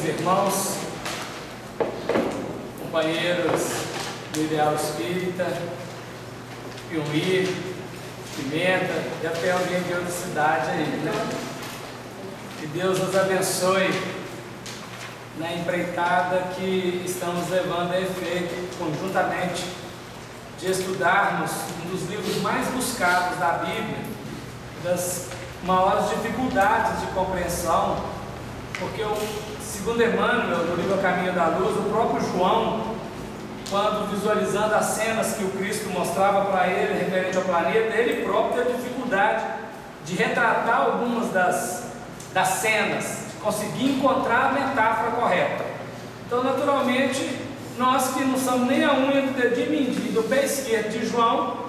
irmãos, companheiros do Ideal Espírita, Piuí, Pimenta, e até alguém de outra cidade aí, né? Que Deus nos abençoe na empreitada que estamos levando a efeito conjuntamente de estudarmos um dos livros mais buscados da Bíblia, das maiores dificuldades de compreensão, porque segundo Emmanuel, no livro A Caminho da Luz, o próprio João, quando visualizando as cenas que o Cristo mostrava para ele referente ao planeta, ele próprio teve dificuldade de retratar algumas das cenas, de conseguir encontrar a metáfora correta. Então, naturalmente, nós que não somos nem a unha do dedinho mindinho do pé esquerdo de João,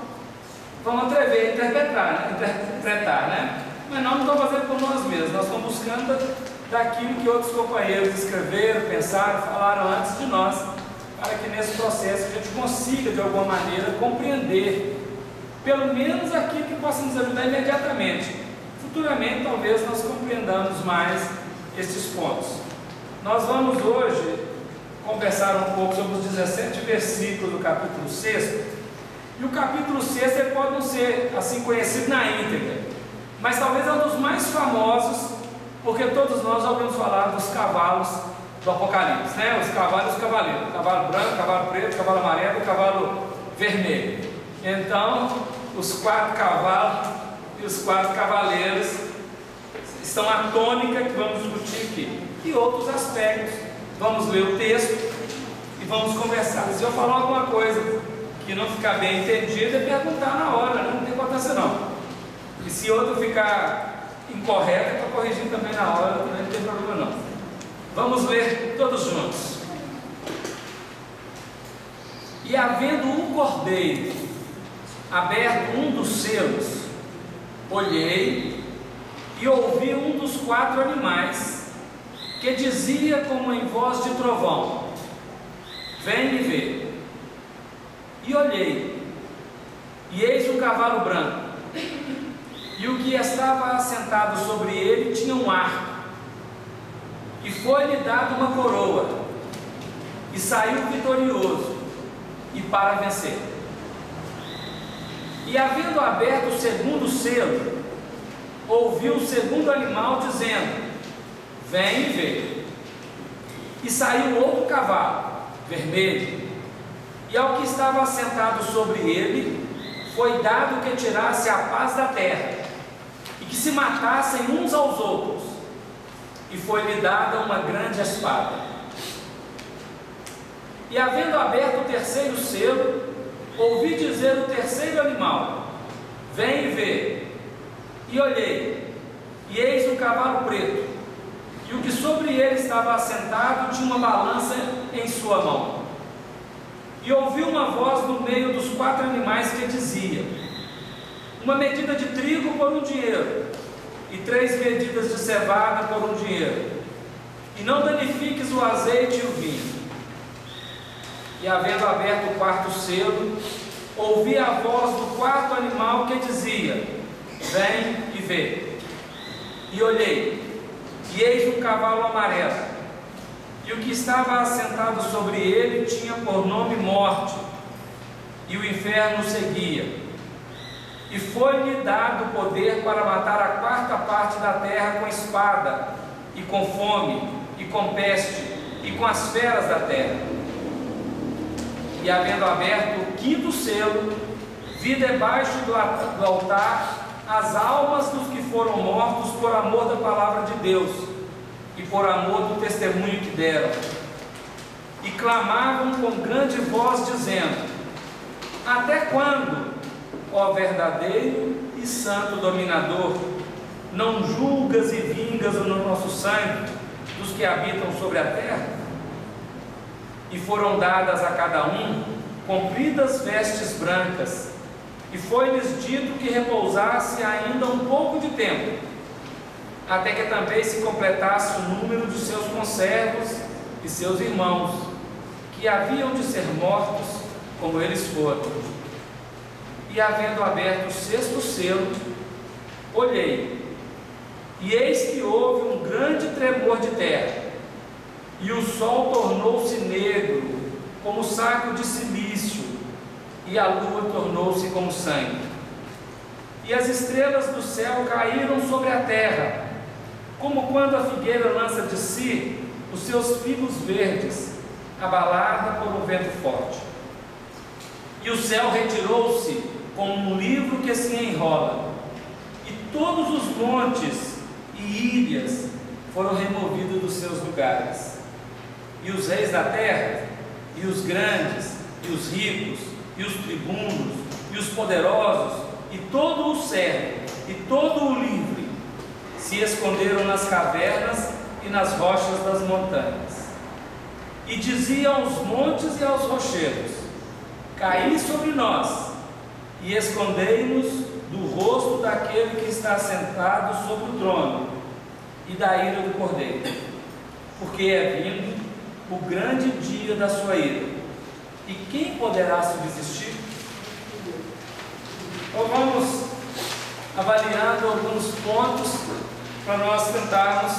vamos atrever a interpretar, né? Mas nós não estamos fazendo por nós mesmos, nós estamos buscando daquilo que outros companheiros escreveram, pensaram, falaram antes de nós, para que nesse processo a gente consiga, de alguma maneira, compreender, pelo menos aquilo que possa nos ajudar imediatamente. Futuramente, talvez, nós compreendamos mais esses pontos. Nós vamos hoje conversar um pouco sobre os 17 versículos do capítulo 6, e o capítulo 6 ele pode não ser assim conhecido na íntegra, mas talvez é um dos mais famosos, porque todos nós já ouvimos falar dos cavalos do Apocalipse, né? Os cavalos e os cavaleiros, cavalo branco, cavalo preto, cavalo amarelo, cavalo vermelho. Então, os 4 cavalos e os 4 cavaleiros estão a tônica que vamos discutir aqui, e outros aspectos. Vamos ler o texto e vamos conversar. Se eu falar alguma coisa que não ficar bem entendida, é perguntar na hora, não tem importância não. E se outro ficar incorreto, é para corrigir também na hora, não tem problema não. Vamos ler todos juntos. E havendo um cordeiro aberto um dos selos, olhei e ouvi um dos 4 animais, que dizia como em voz de trovão: vem me ver. E olhei, e eis um cavalo branco, e o que estava assentado sobre ele tinha um arco, e foi-lhe dado uma coroa, e saiu vitorioso, e para vencer. E havendo aberto o segundo selo, ouviu o segundo animal dizendo: vem e vê. E saiu outro cavalo, vermelho, e ao que estava assentado sobre ele foi dado que tirasse a paz da terra, e que se matassem uns aos outros, e foi-lhe dada uma grande espada. E havendo aberto o terceiro selo, ouvi dizer o terceiro animal: vem e vê. E olhei, e eis um cavalo preto, e o que sobre ele estava assentado tinha uma balança em sua mão. E ouvi uma voz no meio dos 4 animais que dizia: uma medida de trigo por um dinheiro, e 3 medidas de cevada por um dinheiro, e não danifiques o azeite e o vinho. E havendo aberto o 4º selo, ouvi a voz do 4º animal que dizia: vem e vê. E olhei, e eis um cavalo amarelo, e o que estava assentado sobre ele tinha por nome Morte, e o inferno seguia. E foi-lhe dado poder para matar a 4ª parte da terra com espada, e com fome, e com peste, e com as feras da terra. E havendo aberto o 5º selo, vi debaixo do altar as almas dos que foram mortos por amor da palavra de Deus, e por amor do testemunho que deram, e clamavam com grande voz, dizendo: até quando, ó verdadeiro e santo dominador, não julgas e vingas no nosso sangue dos que habitam sobre a terra? E foram dadas a cada um compridas vestes brancas, e foi-lhes dito que repousasse ainda um pouco de tempo, até que também se completasse o número de seus conservos e seus irmãos, que haviam de ser mortos como eles foram. E havendo aberto o 6º selo, olhei, e eis que houve um grande tremor de terra, e o sol tornou-se negro, como saco de silício, e a lua tornou-se como sangue. E as estrelas do céu caíram sobre a terra, como quando a figueira lança de si os seus figos verdes, abalada por um vento forte. E o céu retirou-se como um livro que se enrola, e todos os montes e ilhas foram removidos dos seus lugares. E os reis da terra, e os grandes, e os ricos, e os tribunos, e os poderosos, e todo o servo, e todo o livre, se esconderam nas cavernas e nas rochas das montanhas. E dizia aos montes e aos rochedos: caí sobre nós, e escondei-nos do rosto daquele que está sentado sobre o trono, e da ira do Cordeiro, porque é vindo o grande dia da sua ira, e quem poderá subsistir? Então vamos avaliando alguns pontos para nós tentarmos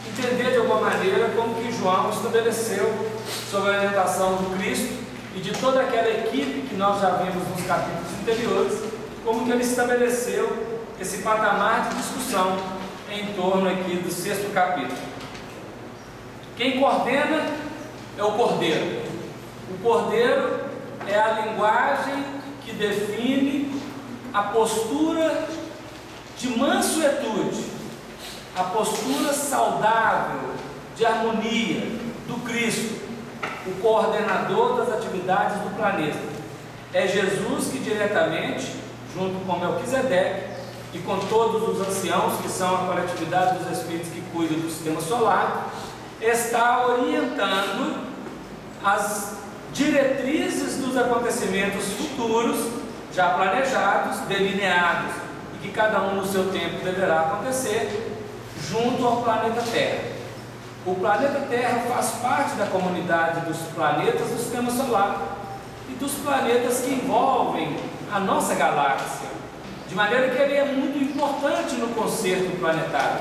entender de alguma maneira como que João estabeleceu sobre a orientação do Cristo e de toda aquela equipe que nós já vimos nos capítulos anteriores, como que ele estabeleceu esse patamar de discussão em torno aqui do 6º capítulo. Quem coordena é o Cordeiro. O Cordeiro é a linguagem que define a postura de mansuetude, a postura saudável, de harmonia do Cristo, o coordenador das atividades do planeta. É Jesus que diretamente, junto com Melquisedeque e com todos os anciãos, que são a coletividade dos espíritos que cuidam do sistema solar, está orientando as diretrizes dos acontecimentos futuros, já planejados, delineados, e que cada um no seu tempo deverá acontecer, junto ao planeta Terra. O planeta Terra faz parte da comunidade dos planetas do sistema solar e dos planetas que envolvem a nossa galáxia, de maneira que ele é muito importante no concerto planetário.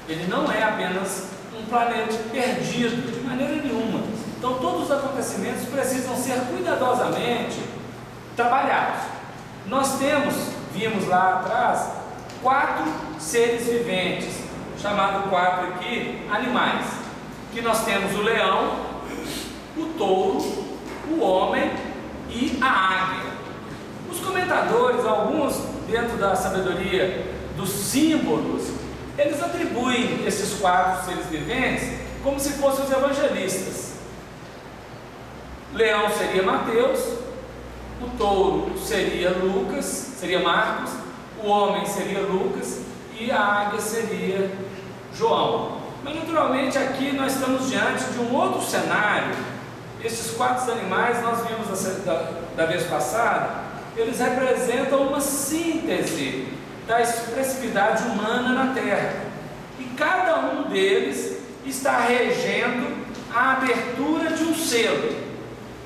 Ele não é apenas um planeta perdido, de maneira nenhuma. Então todos os acontecimentos precisam ser cuidadosamente trabalhados. Nós vimos lá atrás, 4 seres viventes, chamado 4 aqui, animais, que nós temos o leão, o touro, o homem e a águia. Os comentadores, alguns dentro da sabedoria dos símbolos, eles atribuem esses 4 seres viventes como se fossem os evangelistas. Leão seria Mateus, o touro seria Lucas, seria Marcos, o homem seria Lucas e a águia seria João. Mas naturalmente aqui nós estamos diante de um outro cenário. Esses 4 animais, nós vimos da vez passada, eles representam uma síntese da expressividade humana na Terra, e cada um deles está regendo a abertura de um selo.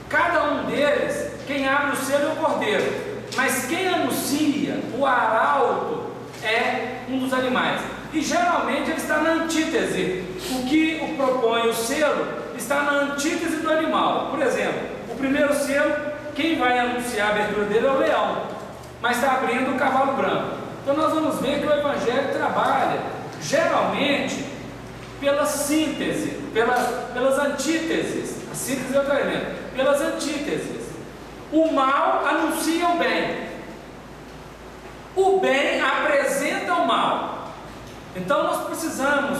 Cada um deles, quem abre o selo é o Cordeiro, mas quem anuncia, o arauto, é um dos animais, e geralmente ele está na antítese. O que propõe o selo está na antítese do animal. Por exemplo, o primeiro selo, quem vai anunciar a abertura dele é o leão, mas está abrindo o cavalo branco. Então nós vamos ver que o Evangelho trabalha geralmente pela síntese, pelas antíteses. A síntese é outro elemento. Pelas antíteses. O mal anuncia o bem, o bem apresenta o mal. Então nós precisamos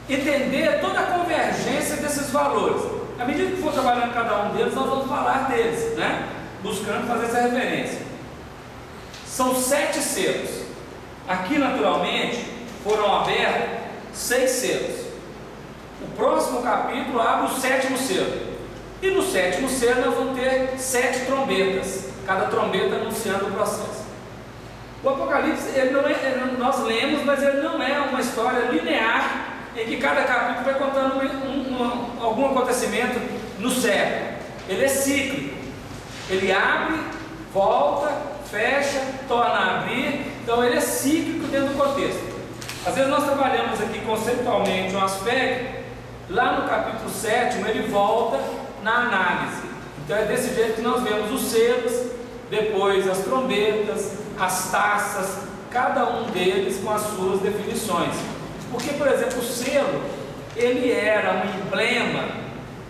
entender toda a convergência desses valores. À medida que for trabalhando cada um deles, nós vamos falar deles, né? Buscando fazer essa referência. São 7 selos. Aqui naturalmente foram abertos 6 selos. O próximo capítulo abre o 7º selo. E no 7º selo nós vamos ter 7 trombetas, cada trombeta anunciando o processo. O Apocalipse, nós lemos, mas ele não é uma história linear em que cada capítulo vai contando algum acontecimento no século. Ele é cíclico. Ele abre, volta, fecha, torna a abrir. Então ele é cíclico dentro do contexto. Às vezes nós trabalhamos aqui conceitualmente um aspecto Lá no capítulo 7 ele volta na análise. Então é desse jeito que nós vemos os selos, depois as trombetas, as taças, cada um deles com as suas definições. Porque, por exemplo, o selo, ele era um emblema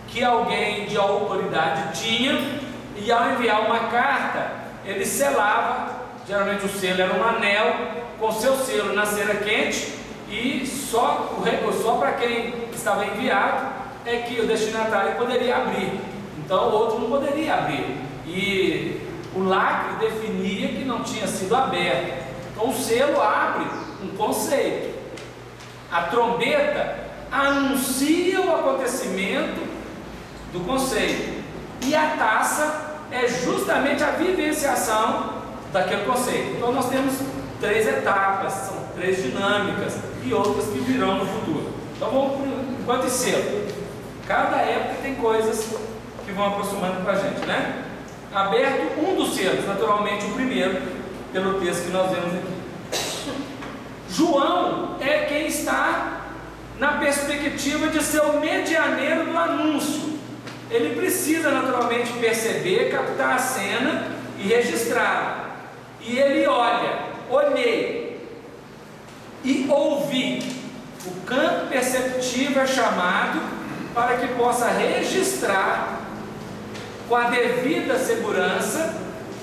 que alguém de autoridade tinha, e ao enviar uma carta, ele selava. Geralmente o selo era um anel com seu selo na cera quente, e só para quem estava enviado é que o destinatário poderia abrir. Então o outro não poderia abrir, e o lacre definia que não tinha sido aberto. Então o selo abre um conceito, a trombeta anuncia o acontecimento do conceito, e a taça é justamente a vivenciação daquele conceito. Então nós temos 3 etapas, são 3 dinâmicas, e outras que virão no futuro. Então vamos enquanto selo. Cada época tem coisas que vão aproximando com a gente, né? Aberto um dos selos, naturalmente o primeiro, pelo texto que nós vemos aqui. João é quem está na perspectiva de ser o medianeiro do anúncio. Ele precisa naturalmente perceber, captar a cena e registrá-la. E ele olhei e ouvi. O campo perceptivo é chamado para que possa registrar com a devida segurança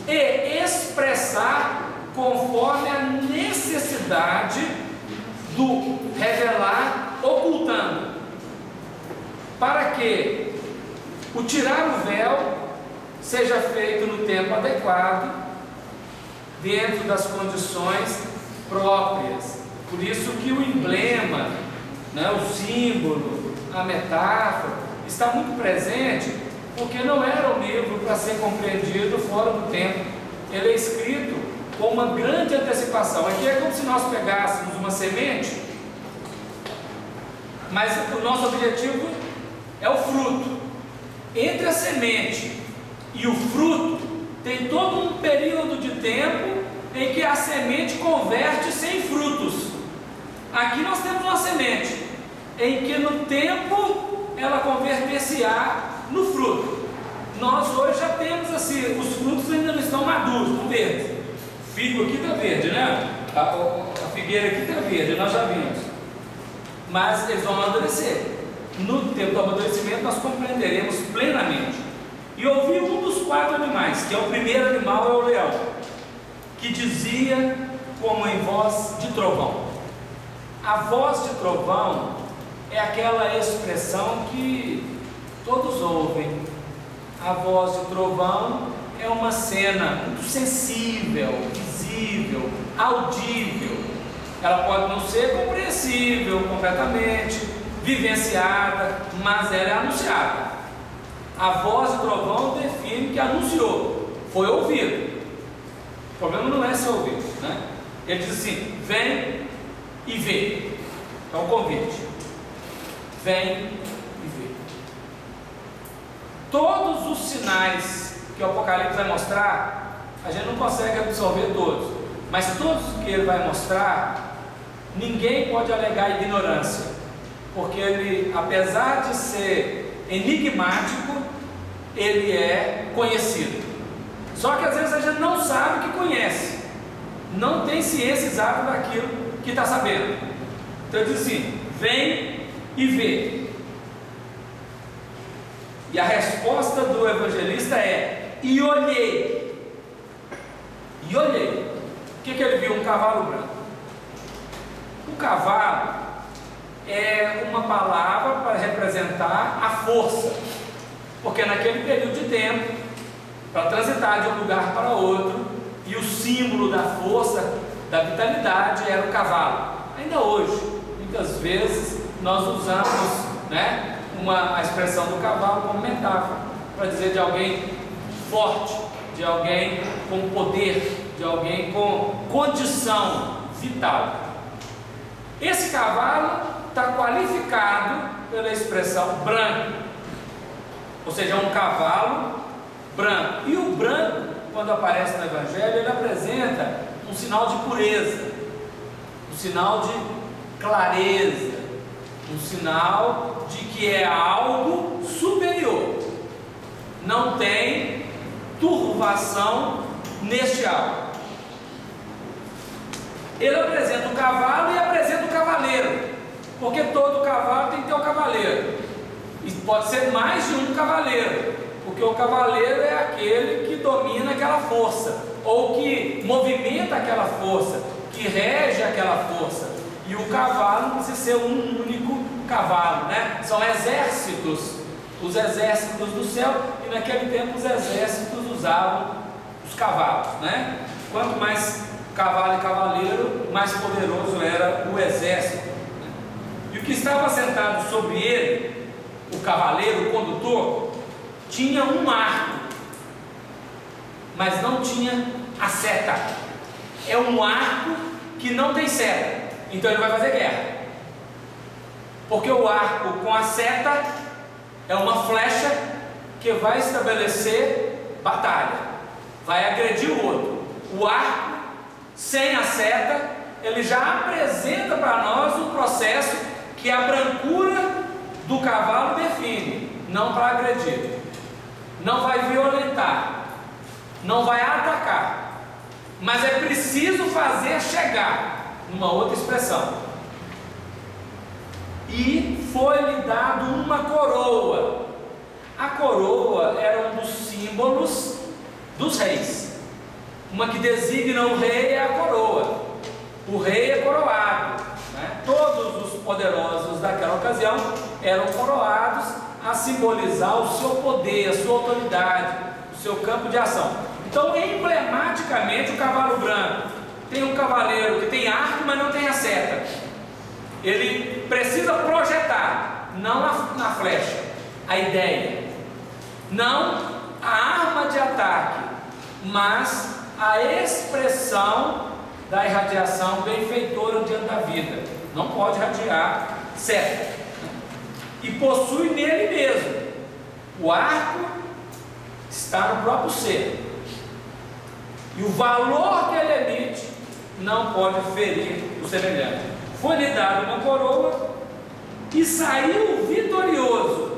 e expressar conforme a necessidade do revelar, ocultando, para que o tirar o véu seja feito no tempo adequado, dentro das condições próprias. Por isso que o emblema, né, o símbolo, a metáfora, está muito presente, porque não era um livro para ser compreendido fora do tempo. Ele é escrito com uma grande antecipação. Aqui é como se nós pegássemos uma semente, mas o nosso objetivo é o fruto. Entre a semente e o fruto tem todo um período de tempo em que a semente converte-se em frutos. Aqui nós temos uma semente em que no tempo ela converter-se-á no fruto. Nós hoje já temos assim, os frutos ainda não estão maduros, estão verdes. O figo aqui está verde, né? A figueira aqui está verde, nós já vimos. Mas eles vão amadurecer. No tempo do amadurecimento nós compreenderemos plenamente. E ouvi um dos 4 animais, que é o primeiro animal, é o leão, que dizia como em voz de trovão. A voz de trovão é aquela expressão que todos ouvem. A voz de trovão é uma cena muito sensível, visível, audível. Ela pode não ser compreensível completamente, vivenciada, mas ela é anunciada. A voz de trovão define que anunciou, foi ouvido. O problema não é ser ouvido, né? Ele diz assim: vem e vê. É um convite. Vem e vê. Todos os sinais que o Apocalipse vai mostrar, a gente não consegue absorver todos, mas todos que ele vai mostrar, ninguém pode alegar ignorância, porque ele, apesar de ser enigmático, ele é conhecido. Só que às vezes a gente não sabe que conhece, não tem ciência exata daquilo que está sabendo. Então ele diz assim: vem e vê. E a resposta do evangelista é: e olhei. E olhei. O que ele viu? Um cavalo branco. O cavalo é uma palavra para representar a força, porque naquele período de tempo, para transitar de um lugar para outro, e o símbolo da força, da vitalidade, era o cavalo. Ainda hoje, muitas vezes nós usamos, né, a expressão do cavalo como metáfora para dizer de alguém forte, de alguém com poder, de alguém com condição vital. Esse cavalo está qualificado pela expressão branco, ou seja, é um cavalo branco. E o branco, quando aparece no Evangelho, ele apresenta um sinal de pureza, um sinal de clareza, um sinal de que é algo superior. Não tem turvação neste algo. Ele apresenta o cavalo e apresenta o cavaleiro, porque todo cavalo tem que ter um cavaleiro, e pode ser mais de um cavaleiro, porque o cavaleiro é aquele que domina aquela força, ou que movimenta aquela força, que rege aquela força. E o cavalo não precisa ser um único cavalo, né? São exércitos, os exércitos do céu, e naquele tempo os exércitos usavam os cavalos, né? Quanto mais cavalo e cavaleiro, mais poderoso era o exército. E o que estava sentado sobre ele, o cavaleiro, o condutor, tinha um arco, mas não tinha a seta. É um arco que não tem seta, então ele vai fazer guerra, porque o arco com a seta é uma flecha que vai estabelecer batalha, vai agredir o outro. O arco sem a seta, ele já apresenta para nós um processo que a brancura do cavalo define, não para agredir, não vai violentar, não vai atacar, mas é preciso fazer chegar, numa outra expressão. E foi-lhe dado uma coroa. A coroa era um dos símbolos dos reis. Uma que designa o rei é a coroa. O rei é coroado, né? Todos os poderosos daquela ocasião eram coroados, a simbolizar o seu poder, a sua autoridade, o seu campo de ação. Então, emblematicamente, o cavalo branco tem um cavaleiro que tem arco, mas não tem a seta. Ele precisa projetar, não na flecha, a ideia, não a arma de ataque, mas a expressão da irradiação benfeitora diante da vida. Não pode irradiar seta. E possui nele mesmo. O arco está no próprio ser. E o valor que ele emite não pode ferir o semelhante. Foi-lhe dada uma coroa e saiu vitorioso.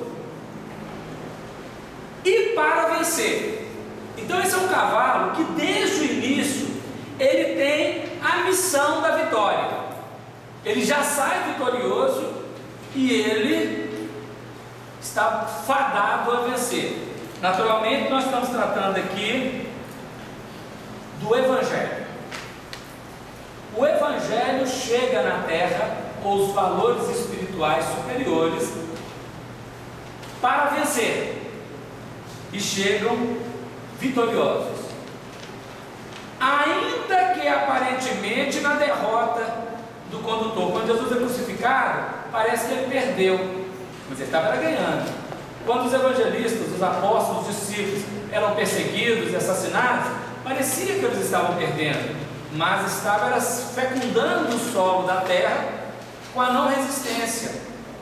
E para vencer. Então esse é um cavalo que desde o início ele tem a missão da vitória. Ele já sai vitorioso e ele está fadado a vencer. Naturalmente nós estamos tratando aqui do Evangelho. O Evangelho chega na terra com os valores espirituais superiores para vencer, e chegam vitoriosos, ainda que aparentemente na derrota do condutor. Quando Jesus é crucificado, parece que ele perdeu, mas ele estava ganhando. Quando os evangelistas, os apóstolos, os discípulos eram perseguidos e assassinados, parecia que eles estavam perdendo, mas estava fecundando o solo da terra com a não resistência,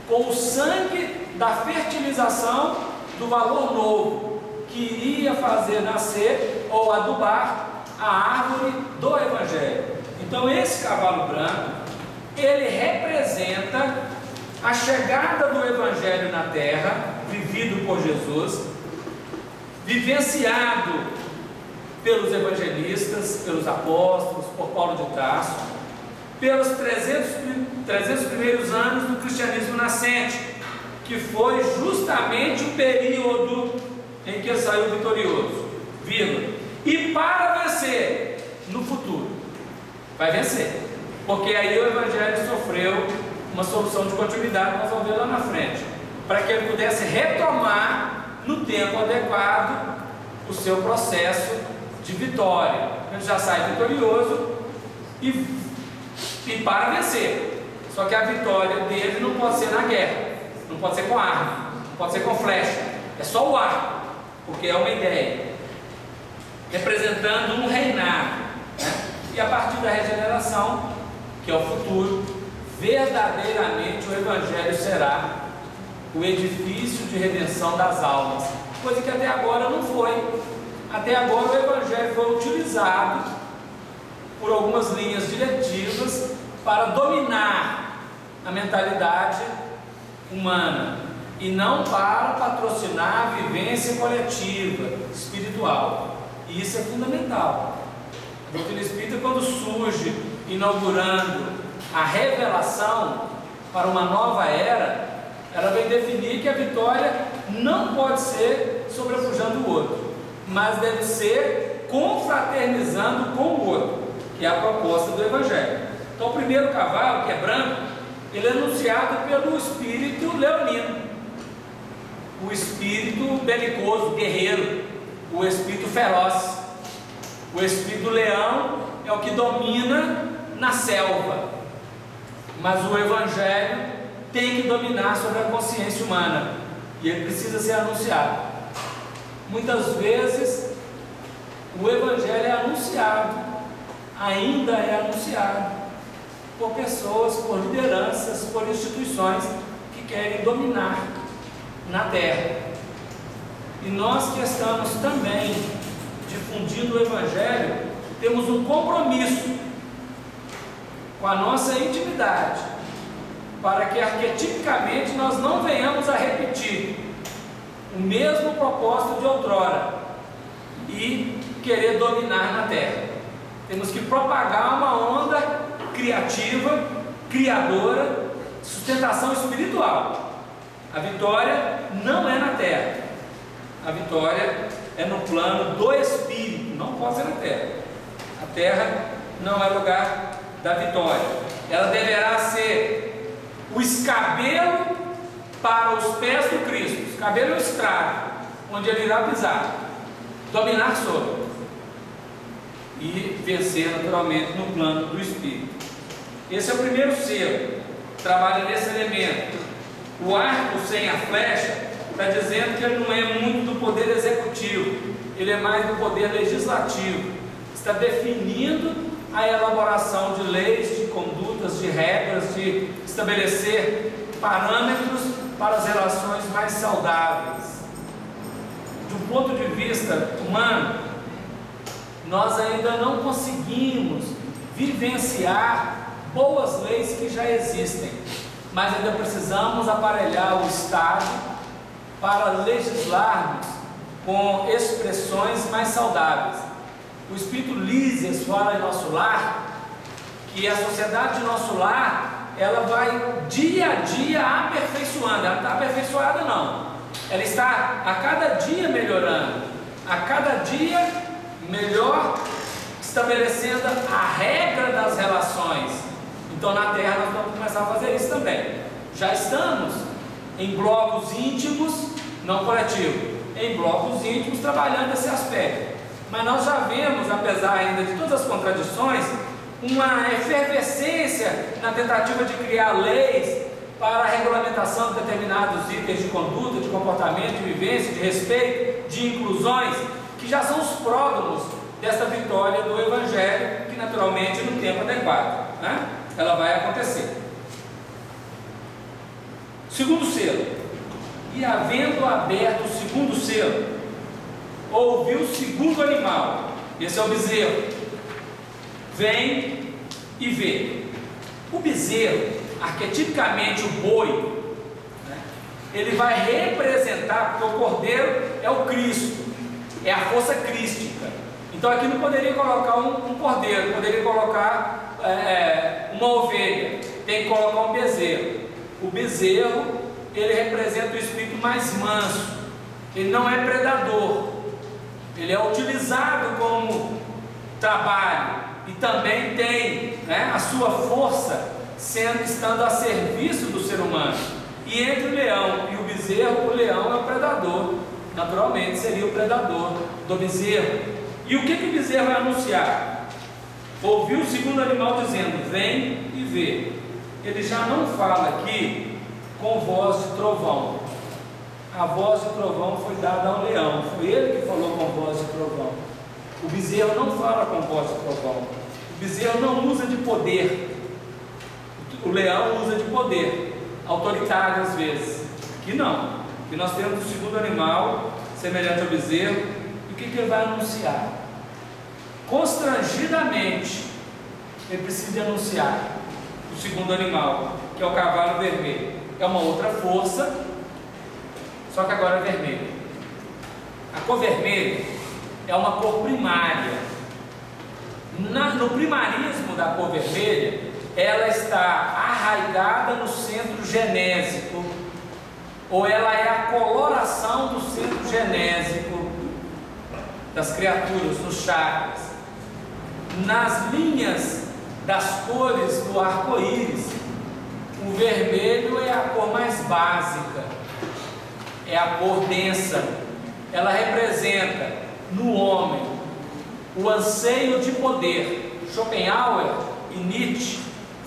com o sangue da fertilização do valor novo, que iria fazer nascer ou adubar a árvore do Evangelho. Então esse cavalo branco, ele representa a chegada do Evangelho na terra, vivido por Jesus, vivenciado pelos evangelistas, pelos apóstolos, por Paulo de Tarso, pelos 300 primeiros anos do cristianismo nascente, que foi justamente o período em que ele saiu vitorioso, e para vencer no futuro, vai vencer, porque aí o Evangelho sofreu uma solução de continuidade, nós vamos ver lá na frente, para que ele pudesse retomar no tempo adequado o seu processo de vitória. Ele já sai vitorioso e para vencer. Só que a vitória dele não pode ser na guerra, não pode ser com arma, não pode ser com flecha, é só o arco, porque é uma ideia representando um reinado, né? E a partir da regeneração, que é o futuro, verdadeiramente o Evangelho será o edifício de redenção das almas, coisa que até agora não foi. Até agora o Evangelho foi utilizado por algumas linhas diretivas para dominar a mentalidade humana e não para patrocinar a vivência coletiva, espiritual. E isso é fundamental. A doutrina espírita, quando surge inaugurando a revelação para uma nova era, ela vem definir que a vitória não pode ser sobrepujando o outro, mas deve ser confraternizando com o outro, que é a proposta do Evangelho. Então o primeiro cavalo, que é branco, ele é anunciado pelo espírito leonino, o espírito belicoso, guerreiro, o espírito feroz. O espírito leão é o que domina na selva, mas o Evangelho tem que dominar sobre a consciência humana, e ele precisa ser anunciado. Muitas vezes o Evangelho é anunciado, ainda é anunciado por pessoas, por lideranças, por instituições que querem dominar na terra. E nós que estamos também difundindo o Evangelho, temos um compromisso com a nossa intimidade, para que arquetipicamente nós não venhamos a repetir o mesmo propósito de outrora e querer dominar na terra. Temos que propagar uma onda criativa, criadora, sustentação espiritual. A vitória não é na terra, a vitória é no plano do Espírito, não pode ser na terra. A terra não é lugar da vitória. Ela deverá ser o escabelo para os pés do Cristo. O escabelo é o estrado, onde ele irá pisar, dominar sobre e vencer naturalmente no plano do Espírito. Esse é o primeiro selo, trabalha nesse elemento. O arco sem a flecha está dizendo que ele não é muito do poder executivo, ele é mais do poder legislativo. Está definindo a elaboração de leis, de condutas, de regras, de estabelecer parâmetros para as relações mais saudáveis. De um ponto de vista humano, nós ainda não conseguimos vivenciar boas leis que já existem, mas ainda precisamos aparelhar o Estado para legislarmos com expressões mais saudáveis. O Espírito Lísias fala em Nosso Lar que a sociedade de nosso lar, ela vai dia a dia aperfeiçoando. Ela não está aperfeiçoada não, ela está a cada dia melhorando, a cada dia melhor estabelecendo a regra das relações. Então na Terra nós vamos começar a fazer isso também. Já estamos em blocos íntimos, não coletivos, em blocos íntimos trabalhando esse aspecto. Mas nós já vemos, apesar ainda de todas as contradições, uma efervescência na tentativa de criar leis para a regulamentação de determinados itens de conduta, de comportamento, de vivência, de respeito, de inclusões, que já são os pródromos desta vitória do Evangelho, que naturalmente no tempo adequado, né, ela vai acontecer. Segundo selo. E havendo aberto o segundo selo, ouviu o segundo animal, esse é o bezerro, vem e vê. O bezerro, arquetipicamente o boi, né, ele vai representar, porque o cordeiro é o Cristo, é a força crística. Então aqui não poderia colocar um cordeiro, poderia colocar uma ovelha, tem que colocar um bezerro. O bezerro, ele representa o espírito mais manso, ele não é predador, ele é utilizado como trabalho e também tem, né, a sua força estando a serviço do ser humano. E entre o leão e o bezerro, o leão é o predador, naturalmente seria o predador do bezerro. E o que o bezerro vai anunciar? Ouviu o segundo animal dizendo, vem e vê. Ele já não fala aqui com voz de trovão. A voz de trovão foi dada ao leão, foi ele que falou com voz de trovão. O bezerro não fala com voz de trovão. O bezerro não usa de poder. O leão usa de poder, autoritário às vezes. Aqui não. Aqui nós temos o segundo animal, semelhante ao bezerro. E o que ele vai anunciar? Constrangidamente, ele precisa anunciar o segundo animal, que é o cavalo vermelho. é uma outra força, só que agora é vermelho. A cor vermelha é uma cor primária. No primarismo da cor vermelha, ela está arraigada no centro genésico, ou ela é a coloração do centro genésico das criaturas, dos chakras. Nas linhas das cores do arco-íris, o vermelho é a cor mais básica, é a cor densa. Ela representa no homem o anseio de poder. Schopenhauer e Nietzsche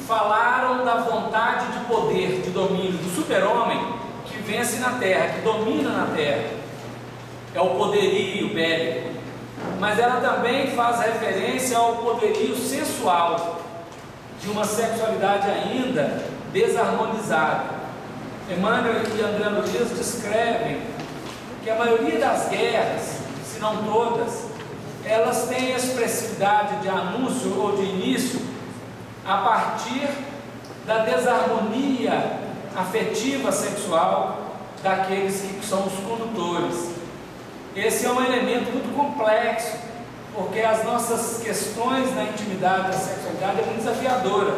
falaram da vontade de poder, de domínio, do super-homem que vence na Terra, que domina na Terra. É o poderio bélico. Mas ela também faz referência ao poderio sensual, de uma sexualidade ainda desarmonizada. Emmanuel e André Luiz descrevem que a maioria das guerras, se não todas, elas têm expressividade de anúncio ou de início a partir da desarmonia afetiva sexual daqueles que são os condutores. Esse é um elemento muito complexo, porque as nossas questões na intimidade, da sexualidade é muito desafiadora,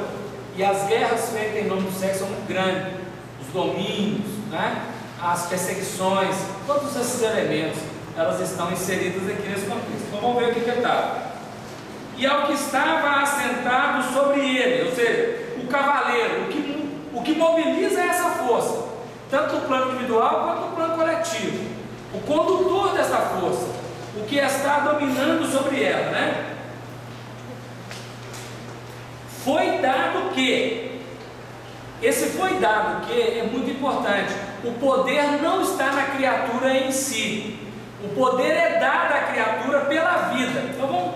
e as guerras feitas em nome do sexo são muito grandes, os domínios, né? As perseguições, todos esses elementos, elas estão inseridas aqui nesse contexto. Então vamos ver o que está. E ao que estava assentado sobre ele, ou seja, o cavaleiro, o que mobiliza essa força, tanto no plano individual quanto no plano coletivo, o condutor dessa força, o que está dominando sobre ela, né? Foi dado que, esse foi dado que é muito importante. O poder não está na criatura em si, o poder é dado à criatura pela vida. Então vamos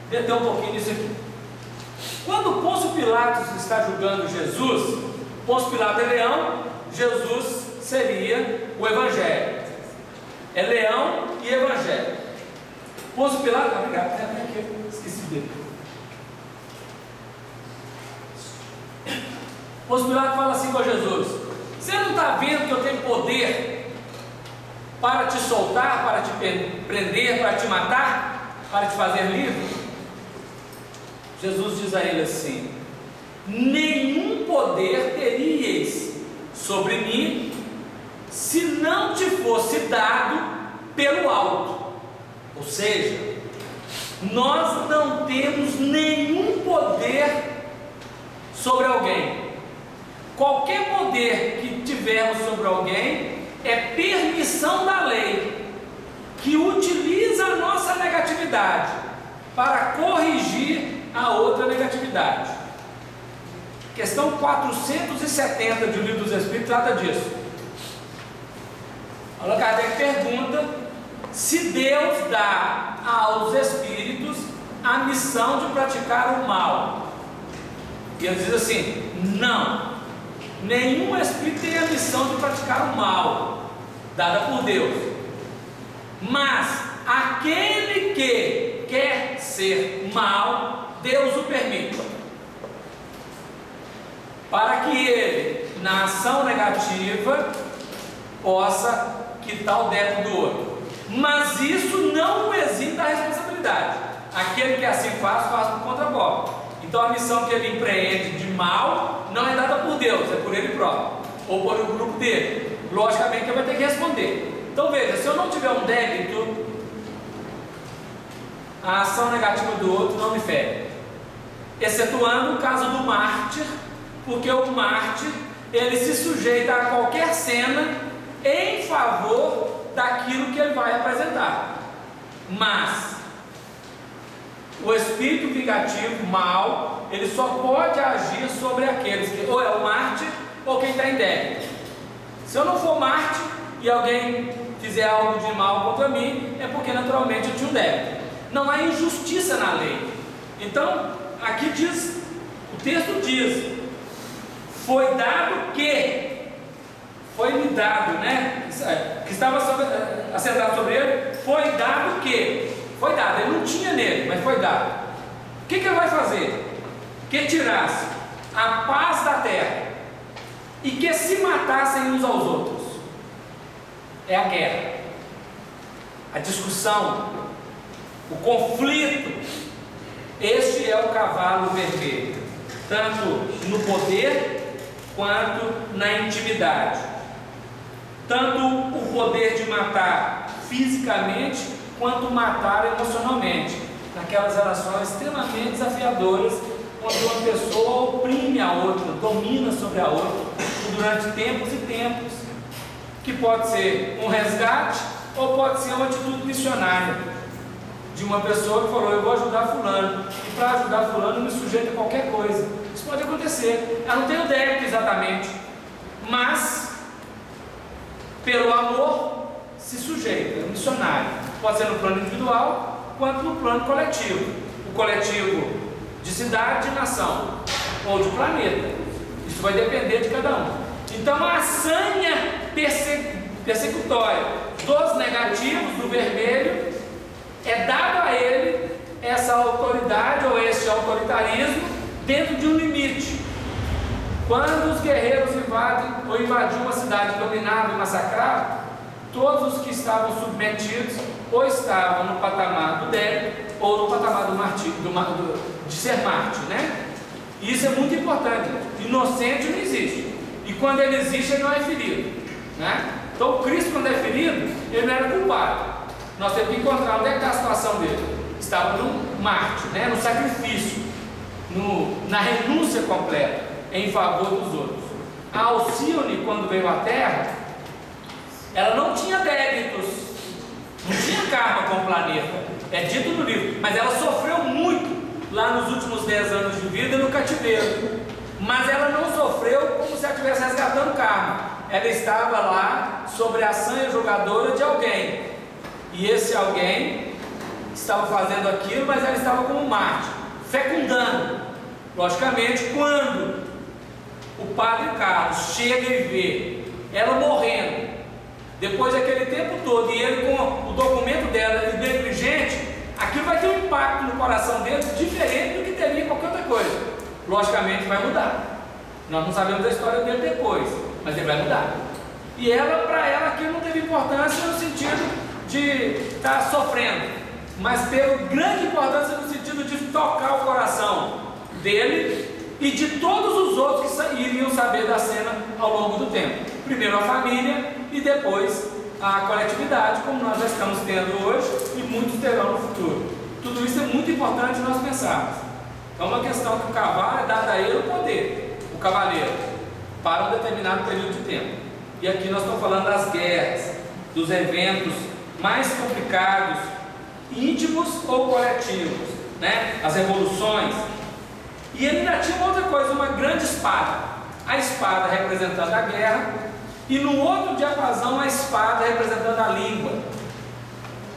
deter um pouquinho nisso aqui. Quando Pôncio Pilatos está julgando Jesus, Pôncio Pilatos é leão, Jesus seria o Evangelho. É leão e Evangelho. Pôncio Pilatos, obrigado, até aqui, esqueci dele. Pôncio Pilatos fala assim com Jesus: você não está vendo que eu tenho poder para te soltar, para te prender, para te matar, para te fazer livre? Jesus diz a ele assim: nenhum poder teríeis sobre mim se não te fosse dado pelo alto. Ou seja, nós não temos nenhum poder sobre alguém. Qualquer poder que tivermos sobre alguém é permissão da lei, que utiliza a nossa negatividade para corrigir a outra negatividade. Questão 470 de O Livro dos Espíritos trata disso. Allan Kardec pergunta se Deus dá aos espíritos a missão de praticar o mal. E ele diz assim: não, nenhum espírito tem a missão de praticar o mal, dada por Deus. Mas aquele que quer ser mal, Deus o permite, para que ele, na ação negativa, possa quitar o débito do outro. Mas isso não o exime da responsabilidade. Aquele que assim faz por conta própria. Então a missão que ele empreende de mal não é dada por Deus, é por ele próprio, ou por um grupo dele. Logicamente ele vai ter que responder. Então veja, se eu não tiver um débito, a ação negativa do outro não me fere, excetuando o caso do mártir, porque o mártir, ele se sujeita a qualquer cena em favor daquilo que ele vai apresentar. Mas o espírito vingativo, mal, ele só pode agir sobre aqueles que ou é o mártir ou quem está em débito. Se eu não for mártir e alguém fizer algo de mal contra mim, é porque naturalmente eu tinha um débito. Não há injustiça na lei. Então, aqui diz, o texto diz: foi dado que, foi-me dado, né? Que estava assentado sobre ele, foi dado que, foi dado, ele não tinha nele, mas foi dado. O que ele vai fazer? Que tirasse a paz da terra, e que se matassem uns aos outros. É a guerra, a discussão, o conflito. Este é o cavalo vermelho, tanto no poder quanto na intimidade, tanto o poder de matar fisicamente quanto matar emocionalmente, naquelas relações extremamente desafiadoras, onde uma pessoa oprime a outra, domina sobre a outra durante tempos e tempos, que pode ser um resgate ou pode ser uma atitude missionária de uma pessoa que falou: eu vou ajudar fulano, e para ajudar fulano me sujeito a qualquer coisa. Isso pode acontecer, ela não tem o débito exatamente, mas pelo amor se sujeita, é um missionário. Pode ser no plano individual quanto no plano coletivo, o coletivo de cidade, de nação ou de planeta. Isso vai depender de cada um. Então a sanha persecutória dos negativos, do vermelho, é dado a ele essa autoridade ou esse autoritarismo dentro de um limite. Quando os guerreiros invadiam uma cidade, dominavam e massacravam, todos os que estavam submetidos ou estavam no patamar do débito ou no patamar de ser mártir, né? Isso é muito importante. Inocente não existe, e quando ele existe, ele não é ferido, né? Então o Cristo, quando é ferido, ele não era culpado. Nós temos que encontrar onde é que está a situação dele. Estava no mártir, né? No sacrifício, na renúncia completa em favor dos outros. A Alcione, quando veio à Terra, ela não tinha débitos, não tinha karma com o planeta, é dito no livro, mas ela sofreu muito lá nos últimos 10 anos de vida no cativeiro. Mas ela não sofreu como se ela estivesse resgatando karma. Ela estava lá sobre a sanha julgadora de alguém, e esse alguém estava fazendo aquilo, mas ela estava como mártir, fecundando. Logicamente, quando o padre Carlos chega e vê ela morrendo, depois daquele tempo todo, e ele com o documento dela negligente, aquilo vai ter um impacto no coração dele diferente do que teria qualquer outra coisa. Logicamente vai mudar. Nós não sabemos a história dele depois, mas ele vai mudar. E ela, para ela, aquilo não teve importância no sentido de estar sofrendo, mas teve grande importância no sentido de tocar o coração dele e de todos os outros que iriam saber da cena ao longo do tempo. Primeiro a família e depois a coletividade, como nós já estamos tendo hoje e muitos terão no futuro. Tudo isso é muito importante nós pensarmos. Então, uma questão que o cavalo é dado a ele o poder, o cavaleiro, para um determinado período de tempo. E aqui nós estamos falando das guerras, dos eventos mais complicados, íntimos ou coletivos, né? As revoluções. E ele ainda tinha outra coisa, uma grande espada. A espada representando a guerra, e no outro diapasão a espada representando a língua.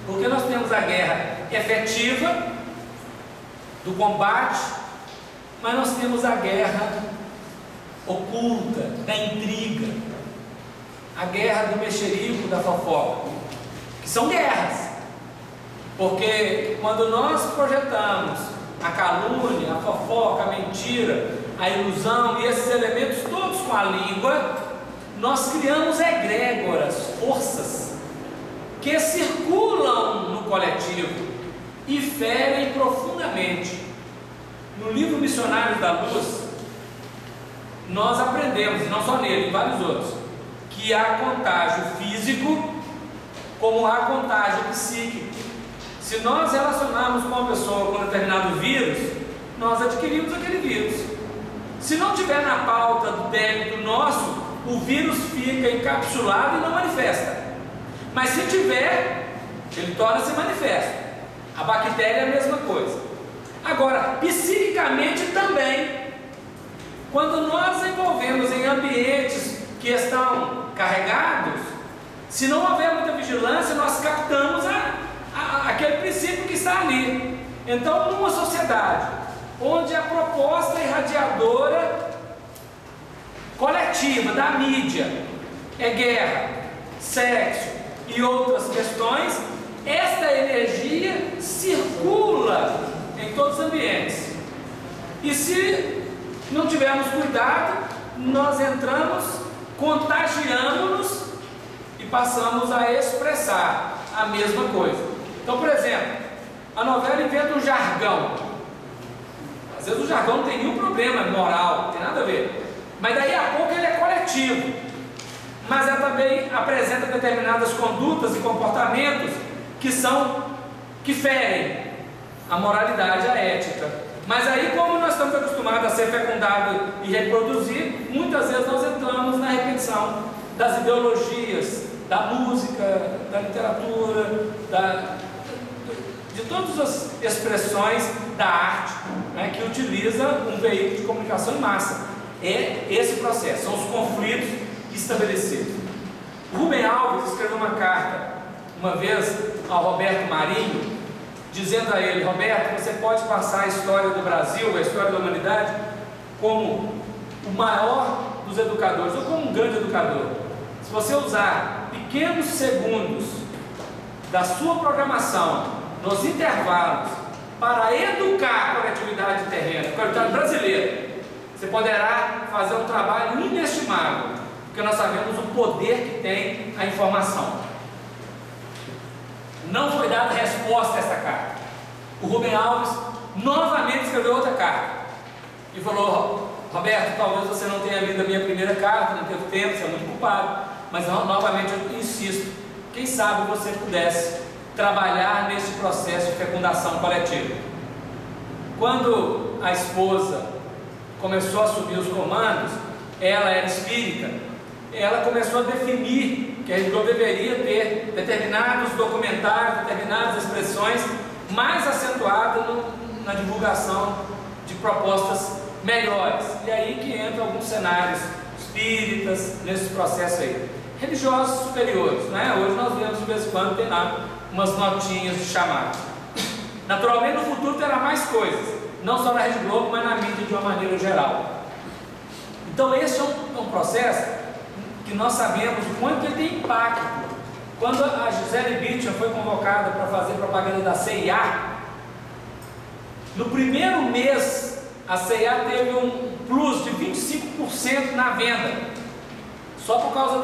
Porque nós temos a guerra efetiva, do combate, mas nós temos a guerra oculta, da intriga, a guerra do mexerico, da fofoca, que são guerras. Porque quando nós projetamos a calúnia, a fofoca, a mentira, a ilusão e esses elementos todos com a língua, nós criamos egrégoras, forças, que circulam no coletivo e ferem profundamente. No livro Missionários da Luz, nós aprendemos, e não só nele, em vários outros, que há contágio físico como há contágio psíquico. Se nós relacionarmos com uma pessoa com um determinado vírus, nós adquirimos aquele vírus. Se não tiver na pauta do débito nosso, o vírus fica encapsulado e não manifesta. Mas se tiver, ele torna-se manifesto. A bactéria é a mesma coisa. Agora, psiquicamente também, quando nós envolvemos em ambientes que estão carregados, se não houver muita vigilância, nós captamos aquele princípio que está ali. Então, numa sociedade onde a proposta irradiadora coletiva da mídia é guerra, sexo e outras questões, esta energia circula em todos os ambientes. E se não tivermos cuidado, nós entramos, contagiamos-nos e passamos a expressar a mesma coisa. Então, por exemplo, a novela inventa um jargão. Às vezes o jargão não tem nenhum problema moral, não tem nada a ver, mas daí a pouco ele é coletivo. Mas ela também apresenta determinadas condutas e comportamentos que ferem a moralidade, a ética. Mas aí, como nós estamos acostumados a ser fecundados e reproduzir, muitas vezes nós entramos na repetição das ideologias, da música, da literatura, de todas as expressões da arte, né, que utiliza um veículo de comunicação em massa. É esse processo, são os conflitos estabelecidos. Rubem Alves escreveu uma carta uma vez ao Roberto Marinho, dizendo a ele: Roberto, você pode passar a história do Brasil, a história da humanidade, como o maior dos educadores, ou como um grande educador, se você usar pequenos segundos da sua programação nos intervalos para educar a coletividade terrena, a coletividade brasileira, você poderá fazer um trabalho inestimável, porque nós sabemos o poder que tem a informação. Não foi dada resposta a essa carta. O Rubem Alves novamente escreveu outra carta e falou: Roberto, talvez você não tenha lido a minha primeira carta, não teve tempo, você é muito culpado, mas novamente eu insisto, quem sabe você pudesse trabalhar nesse processo de fecundação coletiva. Quando a esposa começou a assumir os comandos, ela era espírita, ela começou a definir que a Rede Globo deveria ter determinados documentários, determinadas expressões mais acentuadas na divulgação de propostas melhores. E aí que entram alguns cenários espíritas nesse processo aí. Religiosos superiores, né? Hoje nós vemos de vez em quando tem lá umas notinhas de chamado. Naturalmente no futuro terá mais coisas, não só na Rede Globo, mas na mídia de uma maneira geral. Então esse é um processo que nós sabemos o quanto ele tem impacto. Quando a Gisele Bündchen foi convocada para fazer propaganda da CIA, no primeiro mês a CIA teve um plus de 25% na venda, só por causa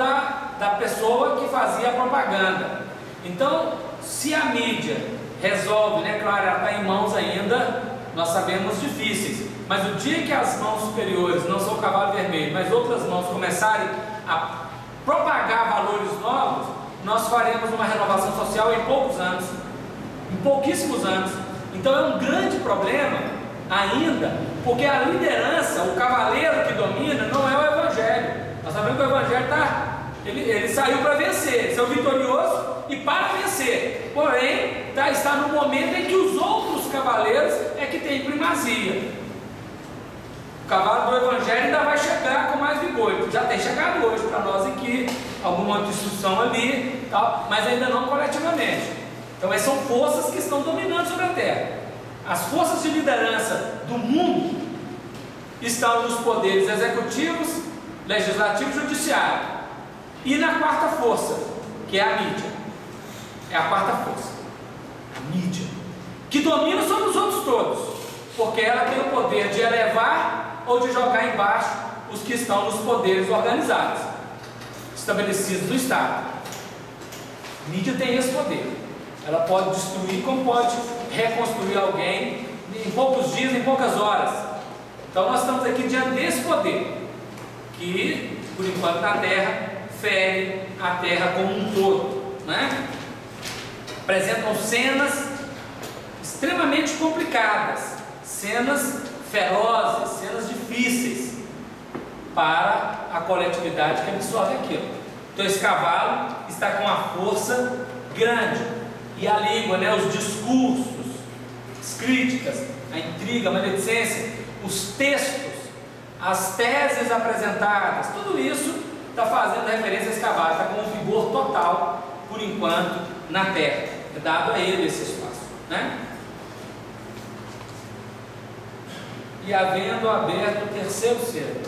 da pessoa que fazia a propaganda. Então, se a mídia resolve, né, claro, ela está em mãos ainda, nós sabemos, difíceis, mas o dia que as mãos superiores, não são o cavalo vermelho, mas outras mãos começarem a propagar valores novos, nós faremos uma renovação social em poucos anos, em pouquíssimos anos. Então é um grande problema ainda, porque a liderança, o cavaleiro que domina, não é o Evangelho. Nós sabemos que o Evangelho ele saiu para vencer, saiu vitorioso e para vencer, porém está no momento em que os outros cavaleiros é que têm primazia. O cavalo do Evangelho ainda vai chegar com mais vigor, já tem chegado hoje para nós aqui, alguma instrução ali, tal, mas ainda não coletivamente. Então essas são forças que estão dominando sobre a terra. As forças de liderança do mundo estão nos poderes executivos, legislativo e judiciário. E na quarta força, que é a mídia. É a quarta força, a mídia, que domina sobre os outros todos, porque ela tem o poder de elevar ou de jogar embaixo os que estão nos poderes organizados, estabelecidos no Estado. A mídia tem esse poder. Ela pode destruir como pode reconstruir alguém em poucos dias, em poucas horas. Então nós estamos aqui diante desse poder, que por enquanto na Terra fere a Terra como um todo, né? Apresentam cenas extremamente complicadas, cenas ferozes, cenas difíceis para a coletividade que absorve aquilo. Então esse cavalo está com uma força grande, e a língua, né, os discursos, as críticas, a intriga, a maledicência, os textos, as teses apresentadas, tudo isso está fazendo referência a esse cavalo, está com um vigor total, por enquanto, na terra. É dado a ele esse espaço, né? E havendo aberto o terceiro selo,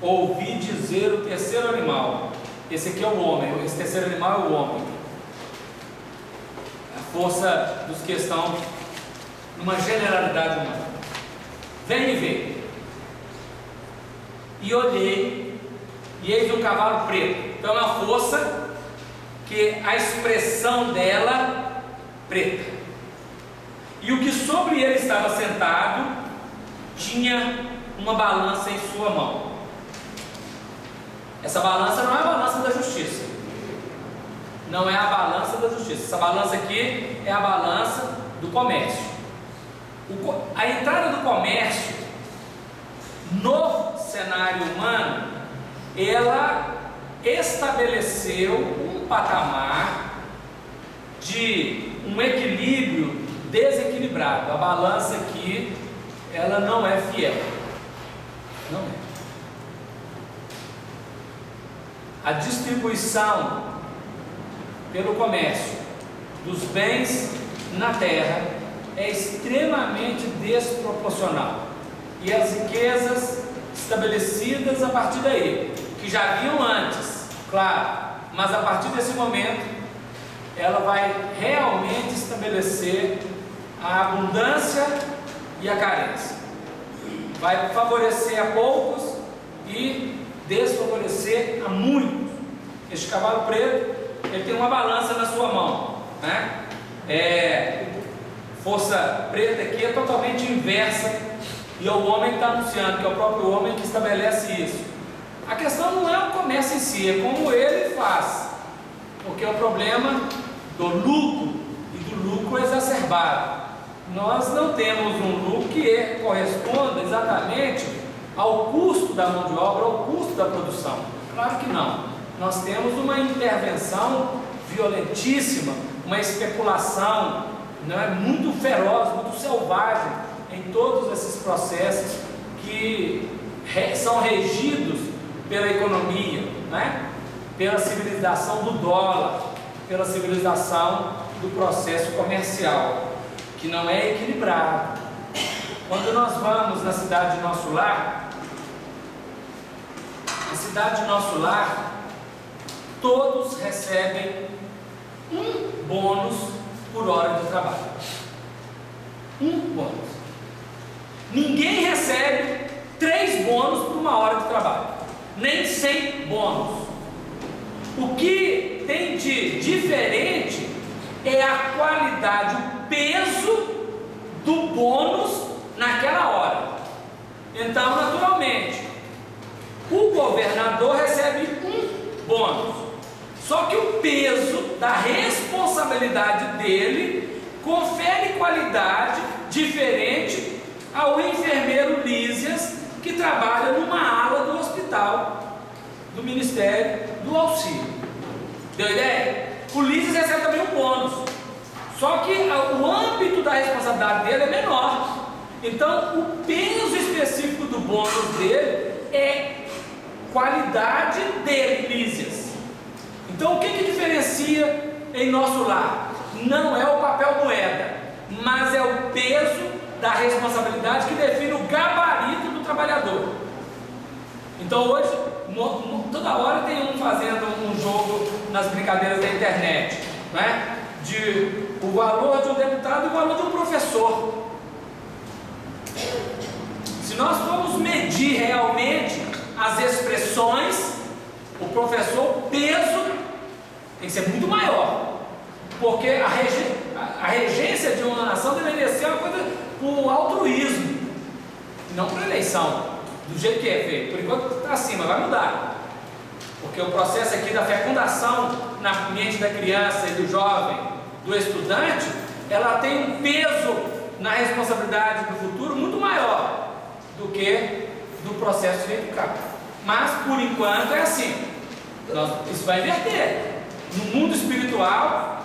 ouvi dizer o terceiro animal. Esse aqui é o homem, esse terceiro animal é o homem. A força dos que estão numa generalidade humana. Vem e vê. e olhei, e eis um cavalo preto. Então é uma força que a expressão dela preta. E o que sobre ele estava sentado tinha uma balança em sua mão. Essa balança não é a balança da justiça. Não é a balança da justiça. Essa balança aqui é a balança do comércio. A entrada do comércio no cenário humano, ela estabeleceu um patamar de um equilíbrio desequilibrado. A balança aqui, ela não é fiel. Não é. A distribuição pelo comércio dos bens na terra é extremamente desproporcional, e as riquezas estabelecidas a partir daí, que já haviam antes, claro, mas a partir desse momento ela vai realmente estabelecer a abundância e a carência, vai favorecer a poucos e desfavorecer a muitos. Este cavalo preto, ele tem uma balança na sua mão, né? Força preta aqui é totalmente inversa, e é o homem que está anunciando, que é o próprio homem que estabelece isso. A questão não é o comércio em si, é como ele faz, porque é o problema do lucro e do lucro exacerbado. Nós não temos um lucro que corresponda exatamente ao custo da mão de obra, ao custo da produção. Claro que não. Nós temos uma intervenção violentíssima, uma especulação, não é, muito feroz, muito selvagem em todos esses processos que são regidos pela economia, né? Pela civilização do dólar, pela civilização do processo comercial, que não é equilibrado. Quando nós vamos na cidade de Nosso Lar, a cidade de Nosso Lar, todos recebem um bônus por hora de trabalho. Um bônus. Ninguém recebe 3 bônus por uma hora de trabalho, nem 100 bônus. O que tem de diferente é a qualidade, o peso do bônus naquela hora. Então, naturalmente, o governador recebe um bônus, só que o peso da responsabilidade dele confere qualidade diferente ao enfermeiro Lísias, que trabalha numa ala do hospital, do Ministério do Auxílio. Deu ideia? O Lísias recebe também um bônus, só que o âmbito da responsabilidade dele é menor. Então, o peso específico do bônus dele é qualidade dele, Lísias. Então, o que diferencia em Nosso Lar? Não é o papel moeda, mas é o peso da responsabilidade que define o gabarito do trabalhador. Então, hoje, toda hora tem um fazendo um jogo nas brincadeiras da internet, né? De o valor de um deputado e o valor de um professor. Se nós formos medir realmente as expressões, o professor, o peso tem que ser muito maior, porque a regência de uma nação deveria ser uma coisa por altruísmo, não por eleição, do jeito que é feito. Por enquanto está acima, vai mudar, porque o processo aqui da fecundação na mente da criança e do jovem, do estudante, ela tem um peso na responsabilidade do futuro muito maior do que do processo feito cá. Mas por enquanto é assim. Isso vai inverter. No mundo espiritual,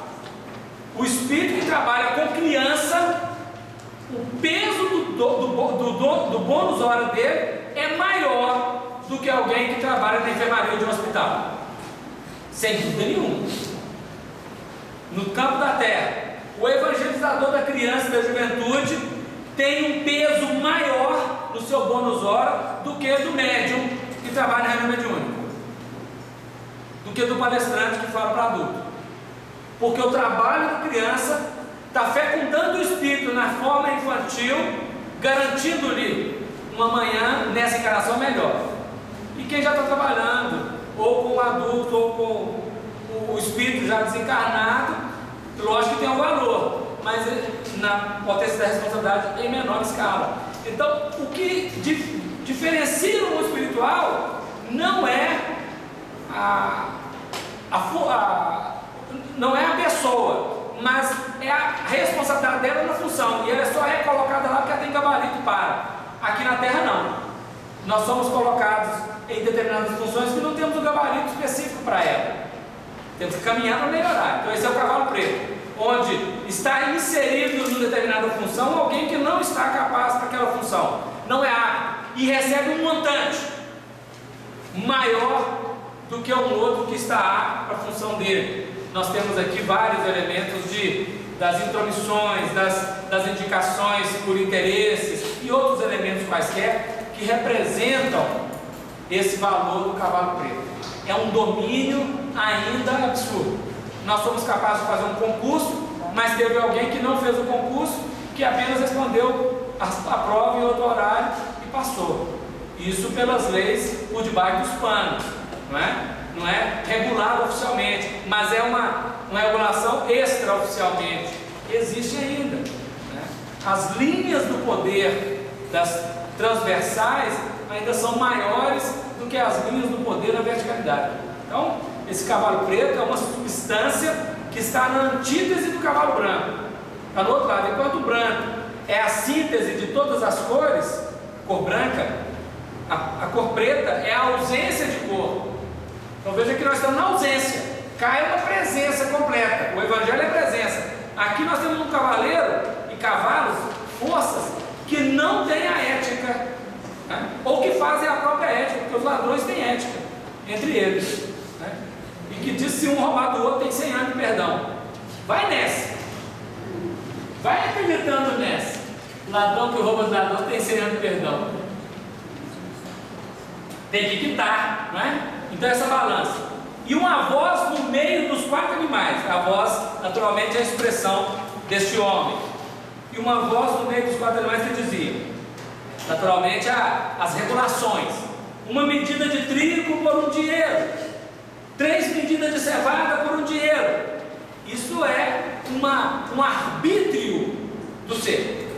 o espírito que trabalha com criança, o peso do bônus hora dele é maior do que alguém que trabalha na enfermaria de um hospital, sem dúvida nenhuma. No campo da terra, o evangelizador da criança e da juventude tem um peso maior no seu bônus hora do que do médium que trabalha na reunião mediúnica, do que do palestrante que fala para adulto, porque o trabalho da criança está fecundando o espírito na forma infantil, garantindo-lhe uma manhã nessa encarnação melhor. E quem já está trabalhando, ou com o adulto, ou com o espírito já desencarnado, lógico que tem um valor, mas na potência da responsabilidade em menor escala. Então, o que diferencia o mundo espiritual não é não é a pessoa, mas é a responsabilidade dela na função, e ela só é colocada lá porque ela tem gabarito para. Aqui na Terra não. Nós somos colocados em determinadas funções que não temos um gabarito específico para ela. Temos que caminhar para melhorar. Então esse é o cavalo preto, onde está inserido em determinada função alguém que não está capaz para aquela função, não é apto, e recebe um montante maior do que um outro que está apto para a função dele. Nós temos aqui vários elementos das intromissões, das indicações por interesses e outros elementos quaisquer que representam esse valor do cavalo preto. É um domínio ainda absurdo. Nós somos capazes de fazer um concurso, mas teve alguém que não fez o concurso, que apenas respondeu a prova em outro horário e passou. Isso pelas leis por debaixo dos panos, não é? Não é regulado oficialmente, mas é uma regulação extraoficialmente. Existe ainda, né? As linhas do poder das transversais ainda são maiores do que as linhas do poder na verticalidade. Então, esse cavalo preto é uma substância que está na antítese do cavalo branco. Está do outro lado. Enquanto o branco é a síntese de todas as cores, cor branca, a cor preta é a ausência de cor. Então veja que nós estamos na ausência, cá é uma presença completa, o Evangelho é presença. Aqui nós temos um cavaleiro e cavalos, forças, que não têm a ética, né? Ou que fazem a própria ética, porque os ladrões têm ética entre eles, né? E que diz: se um roubar do outro tem 100 anos de perdão. Vai nessa, vai acreditando nessa. Ladrão que rouba do ladrão tem 100 anos de perdão. Tem que quitar, não é? Então essa balança. E uma voz no meio dos 4 animais. A voz, naturalmente, é a expressão deste homem. E uma voz no meio dos 4 animais que dizia, naturalmente, as regulações. Uma medida de trigo por 1 dinheiro. 3 medidas de cevada por 1 dinheiro. Isso é um arbítrio do ser.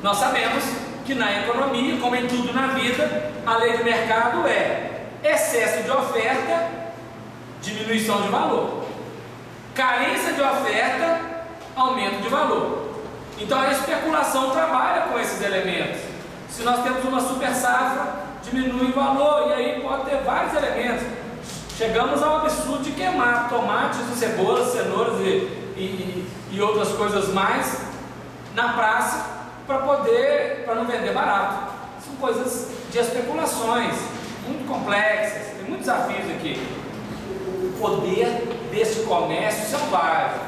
Nós sabemos que na economia, como em tudo na vida, a lei de mercado é excesso de oferta, diminuição de valor. Carência de oferta, aumento de valor. Então a especulação trabalha com esses elementos. Se nós temos uma super safra, diminui o valor, e aí pode ter vários elementos. Chegamos ao absurdo de queimar tomates, cebolas, cenouras e outras coisas mais na praça para não vender barato. São coisas de especulações muito complexas, tem muitos desafios aqui. O poder desse comércio selvagem,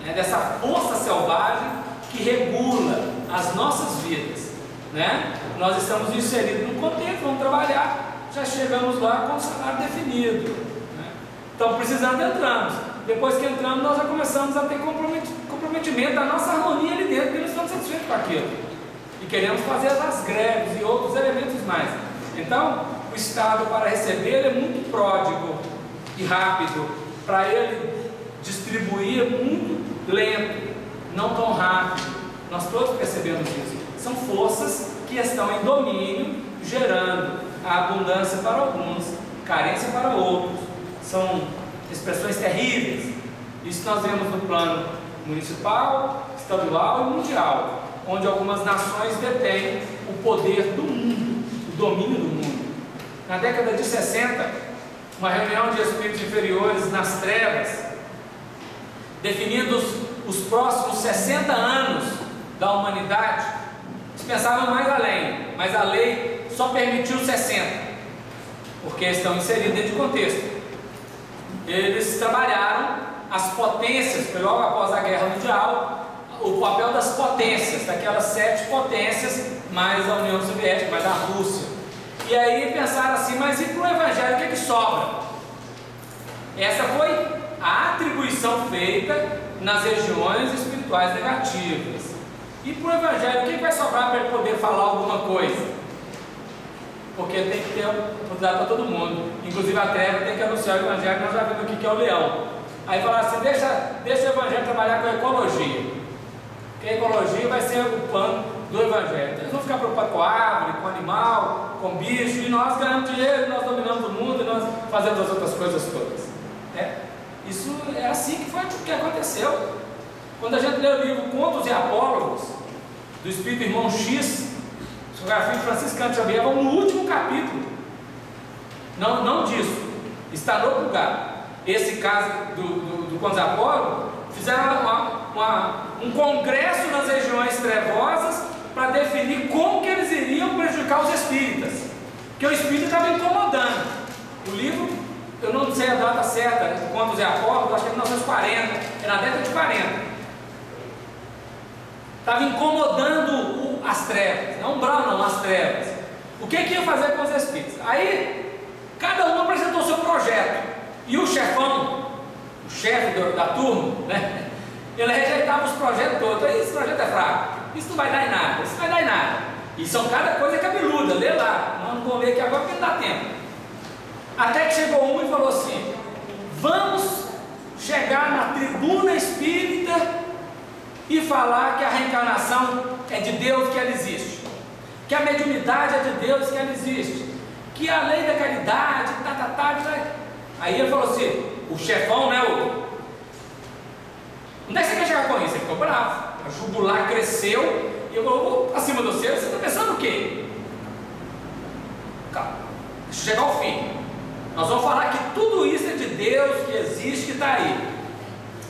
né, dessa força selvagem que regula as nossas vidas, né? Nós estamos inseridos num contexto, vamos trabalhar, já chegamos lá com o salário definido, né? Então, precisando, entramos. Depois que entramos, nós já começamos a ter comprometimento da nossa harmonia ali dentro, porque nós estamos satisfeitos com aquilo e queremos fazer as greves e outros elementos mais. Então, o Estado, para receber, ele é muito pródigo e rápido. Para ele distribuir é muito lento, não tão rápido. Nós todos percebemos isso. São forças que estão em domínio, gerando a abundância para alguns, carência para outros. São expressões terríveis. Isso nós vemos no plano municipal, estadual e mundial, onde algumas nações detêm o poder do mundo, o domínio do mundo. Na década de 60, uma reunião de espíritos inferiores nas trevas, definindo os próximos 60 anos da humanidade, eles pensavam mais além, mas a lei só permitiu 60, porque estão inseridos dentro de contexto. Eles trabalharam as potências, logo após a Guerra Mundial, o papel das potências, daquelas 7 potências, mais a União Soviética, mais a Rússia. E aí pensaram assim: mas e para o Evangelho, o que é que sobra? Essa foi a atribuição feita nas regiões espirituais negativas. E para o Evangelho, o que vai sobrar para ele poder falar alguma coisa? porque tem que ter oportunidade para todo mundo, inclusive a treva tem que anunciar o evangelho. Nós já vimos o que é o leão. Aí fala assim, deixa o evangelho trabalhar com a ecologia, porque a ecologia vai ser o pano do evangelho. Então eles vão ficar preocupados com a árvore, com o animal, com o bicho, e nós ganhamos dinheiro, nós dominamos o mundo, e nós fazemos as outras coisas todas. Isso é assim que aconteceu. Quando a gente lê o livro Contos e Apólogos, do Espírito Irmão X, psicografia de Franciscano Xavier, no último capítulo, não disso, está no outro lugar. Esse caso do Contos e Apólogos, fizeram um congresso nas regiões trevosas para definir como que eles iriam prejudicar os espíritas, porque o espírito estava incomodando. O livro, eu não sei a data certa, Contos e Apólogos, acho que é 1940, é na década de 40. Estava incomodando as trevas, não o umbral não, as trevas. O que ia fazer com os espíritos? Aí, cada um apresentou o seu projeto, e o chefão, o chefe da turma, né, ele rejeitava os projetos todos. Aí, esse projeto é fraco, isso não vai dar em nada, isso não vai dar em nada. E são cada coisa cabeluda, lê lá, nós não vamos ler aqui agora porque não dá tempo. Até que chegou um e falou assim: vamos chegar na tribuna espírita e falar que a reencarnação é de Deus, que ela existe, que a mediunidade é de Deus, que ela existe, que a lei da caridade, Aí ele falou assim, o chefão, né, onde é que você quer chegar com isso? Ele ficou bravo, a jugular cresceu, e eu vou acima do seu, você está pensando o quê? Calma, deixa eu chegar ao fim. Nós vamos falar que tudo isso é de Deus, que existe, que está aí.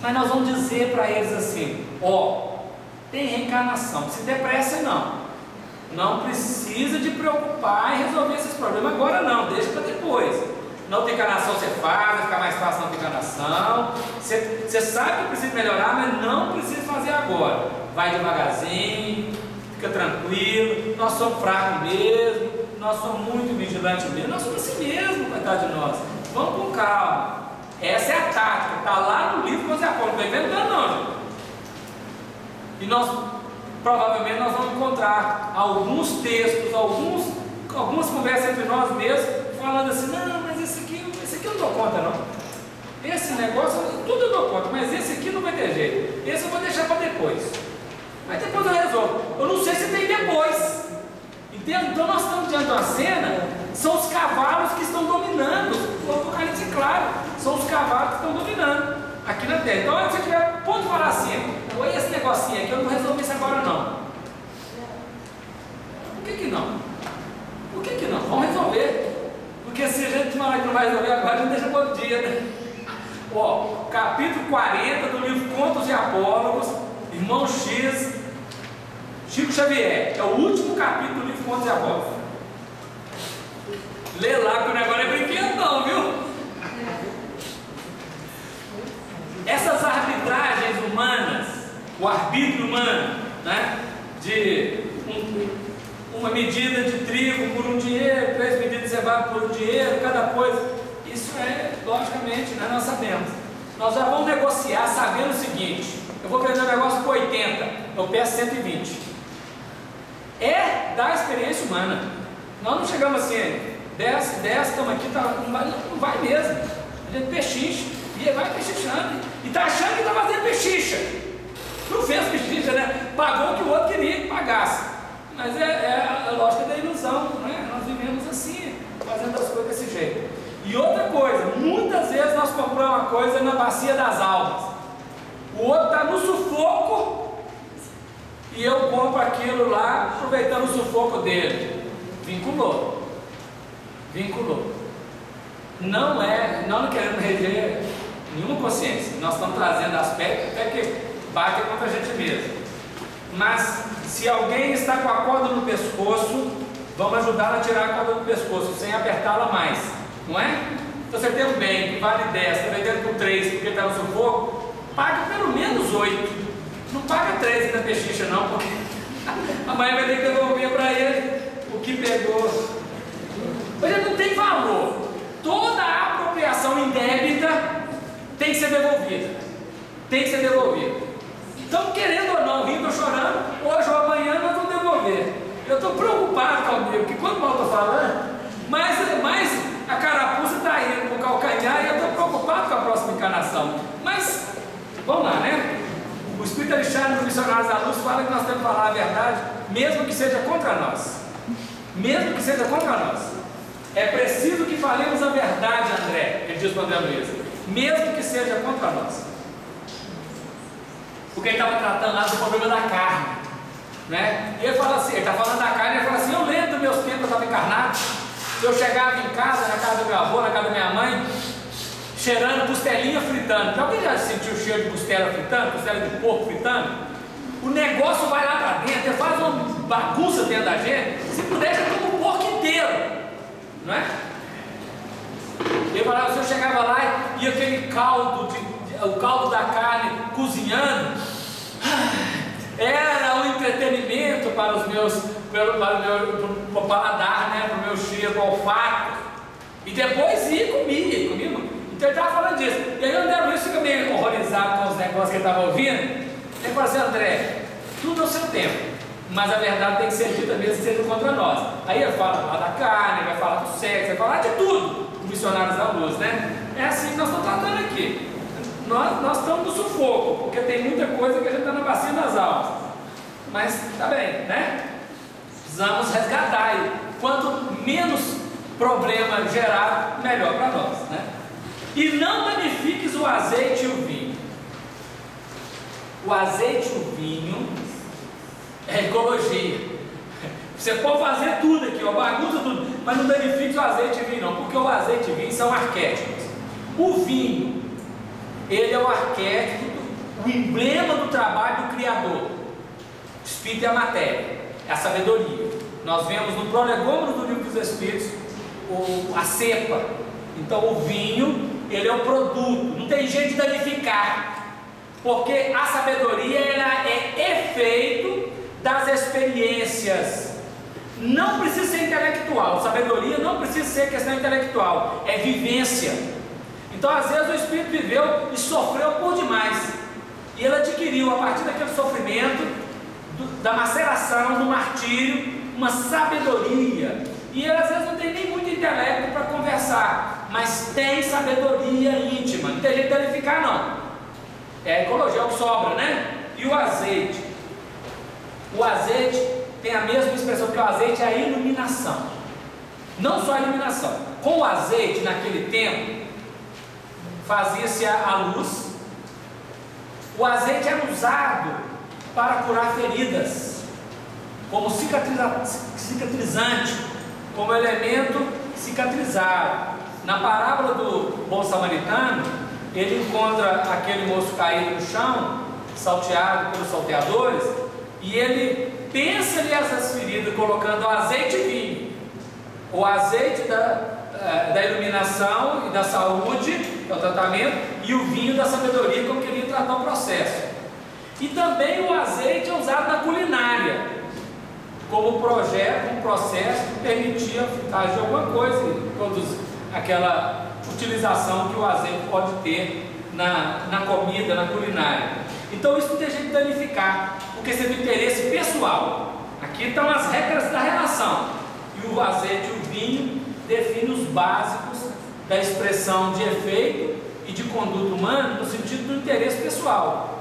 Mas nós vamos dizer para eles assim: tem reencarnação, se der pressa não precisa de preocupar em resolver esses problemas agora não, deixa para depois. Não tem encarnação, você faz, vai ficar mais fácil não ter encarnação. Você sabe que precisa melhorar, mas não precisa fazer agora. Vai devagarzinho, fica tranquilo, nós somos fracos mesmo, nós somos muito vigilantes mesmo, nós somos assim mesmo, coitado de nós. Vamos com calma. Essa é a tática, está lá no livro que você aponta, não estou inventando não, gente. E nós, provavelmente, nós vamos encontrar alguns textos, algumas conversas entre nós mesmos, falando assim, não, mas esse aqui eu não dou conta não. Esse negócio, tudo eu dou conta, mas esse aqui não vai ter jeito. Esse eu vou deixar para depois. Mas depois eu resolvo. Eu não sei se tem depois. Entende? Então nós estamos diante de uma cena, são os cavalos que estão dominando. O Apocalipse, claro, são os cavalos que estão dominando aqui na Terra. Então, se você tiver ponto de falar assim, oi, esse negocinho aqui, eu não resolvi isso agora não. Por que não? Por que não? Vamos resolver. Porque se a gente falar que não vai resolver agora, a gente deixa para outro dia, né? Capítulo 40 do livro Contos e Apólogos, Irmão X, Chico Xavier, é o último capítulo do livro Contos e Apólogos. Lê lá que o negócio é brinquedo não, viu? Essas arbitragens humanas, o arbítrio humano, né? De uma medida de trigo por um dinheiro, 3 medidas de cevada por um dinheiro, cada coisa, isso logicamente, né, nós sabemos. Nós já vamos negociar sabendo o seguinte: eu vou vender um negócio por 80, eu peço 120. É da experiência humana. Nós não chegamos assim, 10, estamos aqui, não vai mesmo. A gente pechincha, e vai pechinchando, e está achando que está fazendo pechincha. Não fez pechincha, né? Pagou o que o outro queria que pagasse. Mas é a lógica da ilusão, né? Nós vivemos assim, fazendo as coisas desse jeito. E outra coisa, muitas vezes nós compramos uma coisa na bacia das almas, o outro está no sufoco e eu compro aquilo lá, aproveitando o sufoco dele. Vinculou. Não queremos reger nenhuma consciência, nós estamos trazendo aspectos até que batem contra a gente mesmo. Mas se alguém está com a corda no pescoço, vamos ajudá-la a tirar a corda do pescoço, sem apertá-la mais, não é? Então você tem um bem que vale 10, está vendendo por 3 porque está no sufoco, paga pelo menos 8, não paga 3 ainda pechincha não, porque amanhã vai ter que devolver para ele o que pegou. Mas ele não tem valor. Toda a apropriação indébita tem que ser devolvida. Então, querendo ou não, rindo ou chorando, hoje ou amanhã nós vamos devolver. Eu estou preocupado comigo, porque quando eu estou falando, O Espírito Alexandre, do Missionários da Luz, fala que nós temos que falar a verdade, mesmo que seja contra nós. Mesmo que seja contra nós. É preciso que falemos a verdade, André, ele diz para André Luiz, mesmo que seja contra nós. Porque ele estava tratando lá do problema da carne, né? E ele fala assim, ele está falando da carne, ele fala assim, eu lembro dos meus tempos, eu estava encarnado, eu chegava em casa, na casa do meu avô, na casa da minha mãe, cheirando costelinha fritando. Alguém já sentiu o cheiro de costela fritando, costela de porco fritando? O negócio vai lá para dentro, faz uma bagunça dentro da gente, se puder, já toma o porco inteiro, não é? Ele falava, se eu chegava lá e aquele caldo, o caldo da carne cozinhando, era um entretenimento para os meus, para o meu paladar, né? Para o meu cheiro, para o olfato. E depois ia e comia muito. Então ele estava falando disso. E aí o André Luiz fica meio horrorizado com os negócios que ele estava ouvindo. Ele fala assim, André, tudo ao seu tempo, mas a verdade tem que ser dita mesmo que seja contra nós. Aí ele fala lá da carne, vai falar do sexo, vai falar de tudo. Os Missionários da Luz, né? É assim que nós estamos tratando aqui. Nós estamos no sufoco, porque tem muita coisa que a gente está na bacia das almas. Mas tá bem, né? Precisamos resgatar. E quanto menos problema gerar, melhor para nós, né? E não danifiques o azeite e o vinho. O azeite e o vinho é ecologia. Você pode fazer tudo aqui, bagunça tudo, mas não danifique o azeite e o vinho não, porque o azeite e o vinho são arquétipos. O vinho, ele é o arquétipo, o emblema do trabalho do Criador. O Espírito é a matéria, é a sabedoria. Nós vemos no prolegômeno do Livro dos Espíritos a cepa. Então o vinho, ele é o produto, não tem jeito de danificar, porque a sabedoria ela é efeito das experiências. Não precisa ser intelectual, sabedoria não precisa ser questão intelectual, é vivência. Então às vezes o Espírito viveu e sofreu por demais, e ele adquiriu a partir daquele sofrimento, da maceração, do martírio, uma sabedoria. E ele às vezes não tem nem muito intelecto para conversar, mas tem sabedoria íntima, não tem jeito de danificar não. É a ecologia, é o que sobra, né? E o azeite? O azeite tem a mesma expressão, que o azeite é a iluminação. Não só a iluminação. Com o azeite, naquele tempo, fazia-se a luz. O azeite era usado para curar feridas, como cicatrizante, como elemento cicatrizado. Na parábola do bom samaritano, ele encontra aquele moço caído no chão, salteado pelos salteadores, e ele pensa-lhe essas feridas, colocando azeite e vinho. O azeite da iluminação e da saúde, que é o tratamento, e o vinho da sabedoria, como queria tratar o processo. E também o azeite é usado na culinária, como projeto, um processo que permitia a fritagem de alguma coisa, e todos aquela utilização que o azeite pode ter na comida, na culinária. Então isso não tem jeito de danificar, porque isso é do interesse pessoal. Aqui estão as regras da relação, e o azeite e o vinho definem os básicos da expressão de efeito e de conduta humana no sentido do interesse pessoal.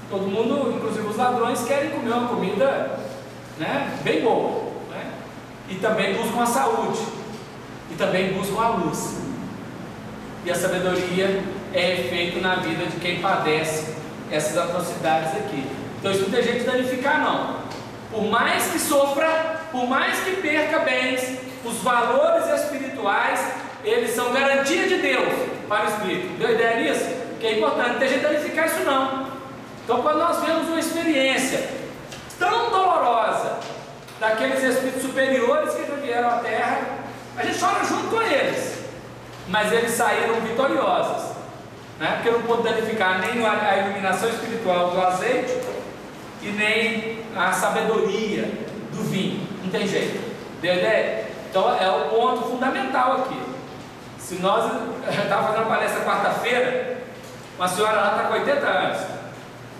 Todo mundo, inclusive os ladrões, querem comer uma comida, né, bem boa, né? E também buscam a saúde, e também buscam a luz. E a sabedoria é efeito na vida de quem padece essas atrocidades aqui. Então isso não tem jeito de danificar não. Por mais que sofra, por mais que perca bens, os valores espirituais, eles são garantia de Deus para o Espírito. Deu ideia nisso? Que é importante, não tem jeito de danificar isso não. Então quando nós vemos uma experiência tão dolorosa daqueles espíritos superiores que já vieram à Terra, a gente chora junto com eles, mas eles saíram vitoriosos, né? Porque não pôde danificar nem a iluminação espiritual do azeite e nem a sabedoria do vinho, não tem jeito. Deu ideia? Então é o ponto fundamental aqui. Se nós, eu estava fazendo uma palestra quarta-feira, uma senhora lá está com 80 anos,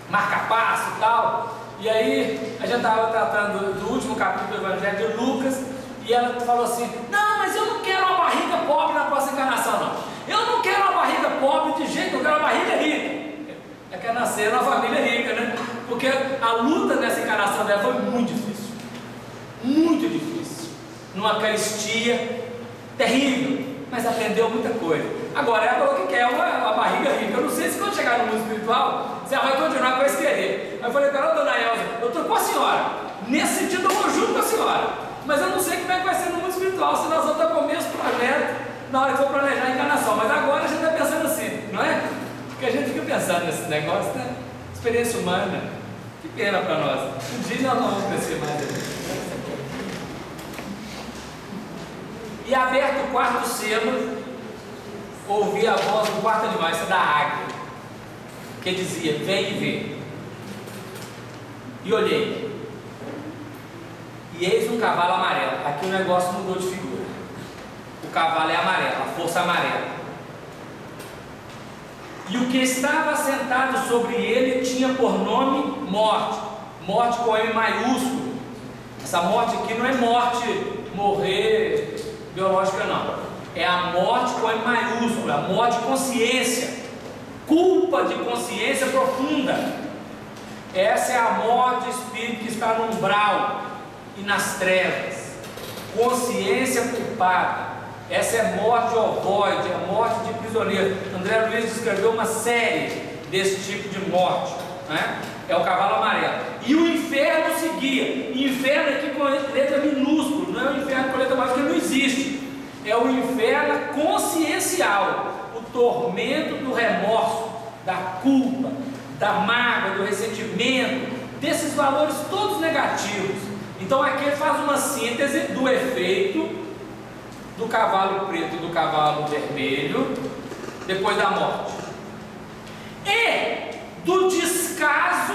marca passo e tal, e aí a gente estava tratando do último capítulo do Evangelho de Lucas, e ela falou assim, não, mas eu não quero uma barriga pobre na próxima encarnação não, eu não quero uma barriga pobre de jeito, eu quero uma barriga rica. Ela quer nascer numa família rica, né? porque a luta nessa encarnação dela foi muito difícil. Muito difícil. Numa carestia terrível, mas aprendeu muita coisa. Agora ela falou que quer uma barriga rica. Eu não sei se quando chegar no mundo espiritual, você vai continuar com esse querer. Aí eu falei para ela, dona Elza, eu estou com a senhora. Nesse sentido eu vou junto com a senhora. Mas eu não sei como é que vai ser no mundo espiritual, se nós vamos estar com o mesmo projeto na hora que for planejar a encarnação. Mas agora a gente está pensando assim, não é? Porque a gente fica pensando nesse negócio, né? Experiência humana. Que pena para nós. Um dia nós não vamos crescer mais aqui. E aberto o quarto selo, ouvi a voz do quarto animal, essa da águia, que dizia, vem e vê. E olhei, e eis um cavalo amarelo. Aqui o negócio mudou de figura. O cavalo é amarelo, a força amarela. E o que estava sentado sobre ele tinha por nome morte. Morte com M maiúsculo. Essa morte aqui não é morte, morrer biológica não, é a morte com M maiúscula, a morte de consciência, culpa de consciência profunda. Essa é a morte de espírito que está no umbral e nas trevas, consciência culpada. Essa é morte ovoide, a morte de prisioneiro. André Luiz descreveu uma série desse tipo de morte, né? É o cavalo amarelo. E o inferno seguia. Inferno aqui com letra minúscula, não é o inferno com letra maiúscula, porque não existe. É o inferno consciencial, o tormento do remorso, da culpa, da mágoa, do ressentimento, desses valores todos negativos. Então aqui ele faz uma síntese do efeito do cavalo preto e do cavalo vermelho depois da morte. E do descaso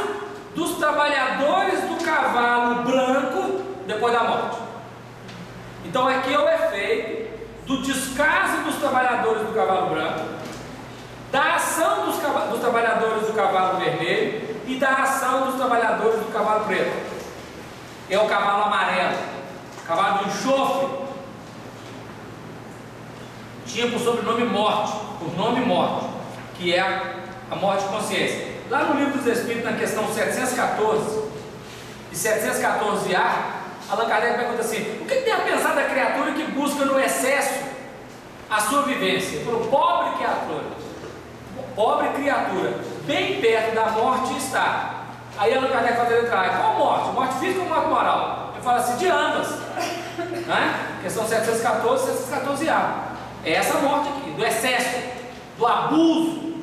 dos trabalhadores do cavalo branco depois da morte. Então aqui é o efeito do descaso dos trabalhadores do cavalo branco, da ação dos trabalhadores do cavalo vermelho e da ação dos trabalhadores do cavalo preto. É o cavalo amarelo, cavalo do enxofre. Tinha por sobrenome morte, por nome morte, que é a morte de consciência. Lá no Livro dos Espíritos, na questão 714 e 714A, Allan Kardec pergunta assim: o que tem a pensar da criatura que busca no excesso a sua vivência? Ele falou, pobre criatura, bem perto da morte está. Aí Allan Kardec faz a letra A: qual morte? Morte física ou morte moral? Ele fala assim, de ambas, né? Questão 714 e 714A. É essa morte aqui, do excesso, do abuso,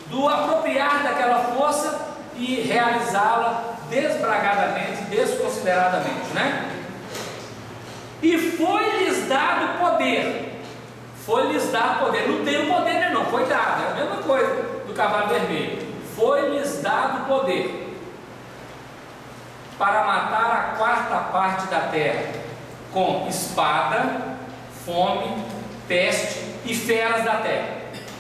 do apropriar daquela força e realizá-la desbragadamente, desconsideradamente, né? E foi-lhes dado poder. Foi-lhes dado poder. Não tem o poder, né? Não, foi dado. É a mesma coisa do cavalo vermelho. Foi-lhes dado poder para matar a quarta parte da terra com espada, fome, peste e feras da terra.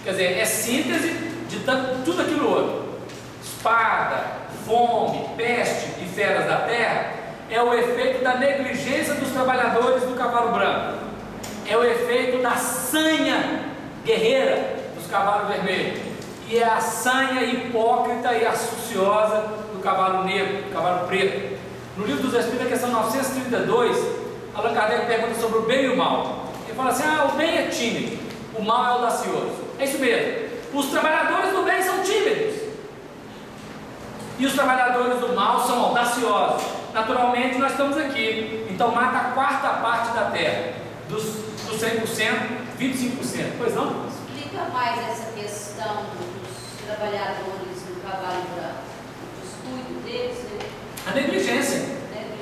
Quer dizer, é síntese de tudo aquilo outro. Espada, fome, peste e feras da terra é o efeito da negligência dos trabalhadores do cavalo branco, é o efeito da sanha guerreira dos cavalos vermelhos, e é a sanha hipócrita e astuciosa do cavalo negro, do cavalo preto. No Livro dos Espíritos, na questão 932, Allan Kardec pergunta sobre o bem e o mal. Ele fala assim, o bem é tímido, o mal é audacioso. É isso mesmo, os trabalhadores do bem são tímidos e os trabalhadores do mal são audaciosos. Naturalmente nós estamos aqui, então mata a quarta parte da terra, dos 100%, 25%, pois não? Explica mais essa questão dos trabalhadores do cavalo branco, o descuido deles, né? A negligência.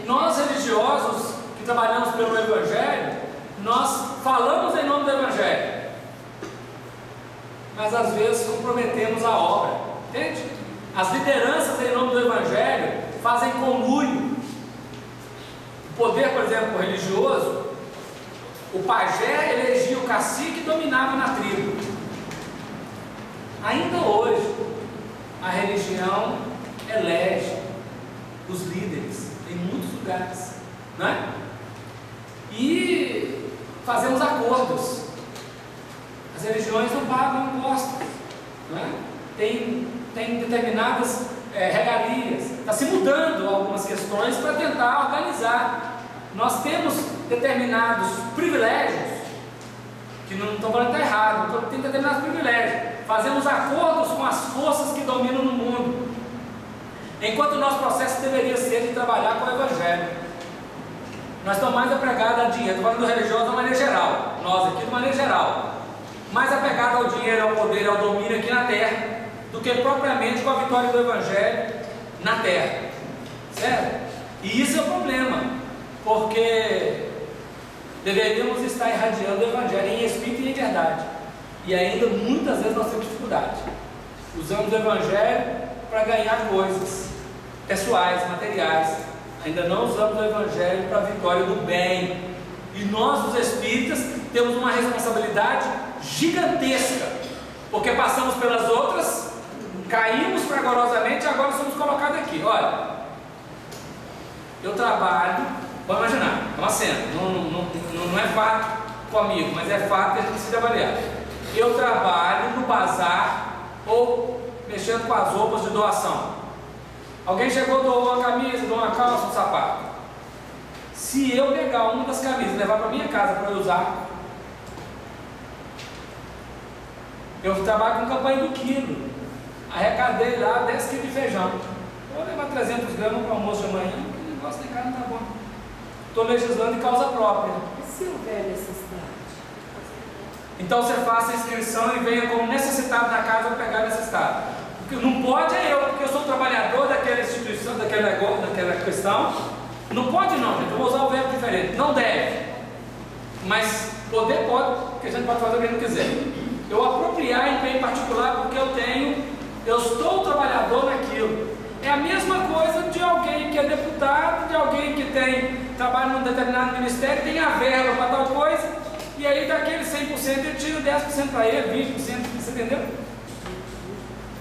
Nós religiosos que trabalhamos pelo Evangelho, nós falamos em nome do Evangelho, mas às vezes comprometemos a obra, entende? As lideranças em nome do Evangelho fazem conluio. O poder, por exemplo, religioso, o pajé elegia o cacique e dominava na tribo. Ainda hoje, a religião elege os líderes em muitos lugares, não é? E fazemos acordos. As religiões não pagam impostos, não é? Tem determinadas regalias. Está se mudando algumas questões para tentar organizar. Nós temos determinados privilégios, que não estou falando que está errado, tem determinados privilégios. Fazemos acordos com as forças que dominam no mundo, enquanto o nosso processo deveria ser de trabalhar com o Evangelho. Nós estamos mais apegados a dinheiro, estou falando do religioso de uma maneira geral, nós aqui de maneira geral, mais apegados ao dinheiro, ao poder, ao domínio aqui na terra, do que propriamente com a vitória do Evangelho na terra, certo? E isso é o problema, porque deveríamos estar irradiando o Evangelho em espírito e em verdade, e ainda muitas vezes nós temos dificuldade. Usamos o Evangelho para ganhar coisas pessoais, materiais, ainda não usamos o Evangelho para a vitória do bem. E nós, os espíritas, temos uma responsabilidade gigantesca, porque passamos pelas outras, caímos fragorosamente e agora somos colocados aqui. Olha, eu trabalho, pode imaginar, é uma cena, não é fato comigo, mas é fato que a gente precisa avaliar. Eu trabalho no bazar ou mexendo com as roupas de doação. Alguém chegou, doou uma camisa, doou uma calça, um sapato. Se eu pegar uma das camisas e levar para minha casa para eu usar, eu trabalho com campanha do quilo. Arrecadei lá 10 quilos de feijão. Vou levar 300 gramas para o almoço de amanhã, porque o negócio de carne está bom. Estou legislando em causa própria. E se houver necessidade? Então você faça a inscrição e venha como necessitado na casa para pegar necessitado. O que não pode é eu, porque eu sou trabalhador daquela instituição, daquele negócio, daquela questão. Não pode não, gente. Eu vou usar o verbo diferente. Não deve. Mas poder pode, porque a gente pode fazer o que a gente quiser. Eu apropriar em bem particular porque eu estou trabalhador naquilo. É a mesma coisa de alguém que é deputado, de alguém que trabalha num determinado ministério, tem a verba para tal coisa, e aí daquele 100% ele tira 10% para ele, 20%, você entendeu?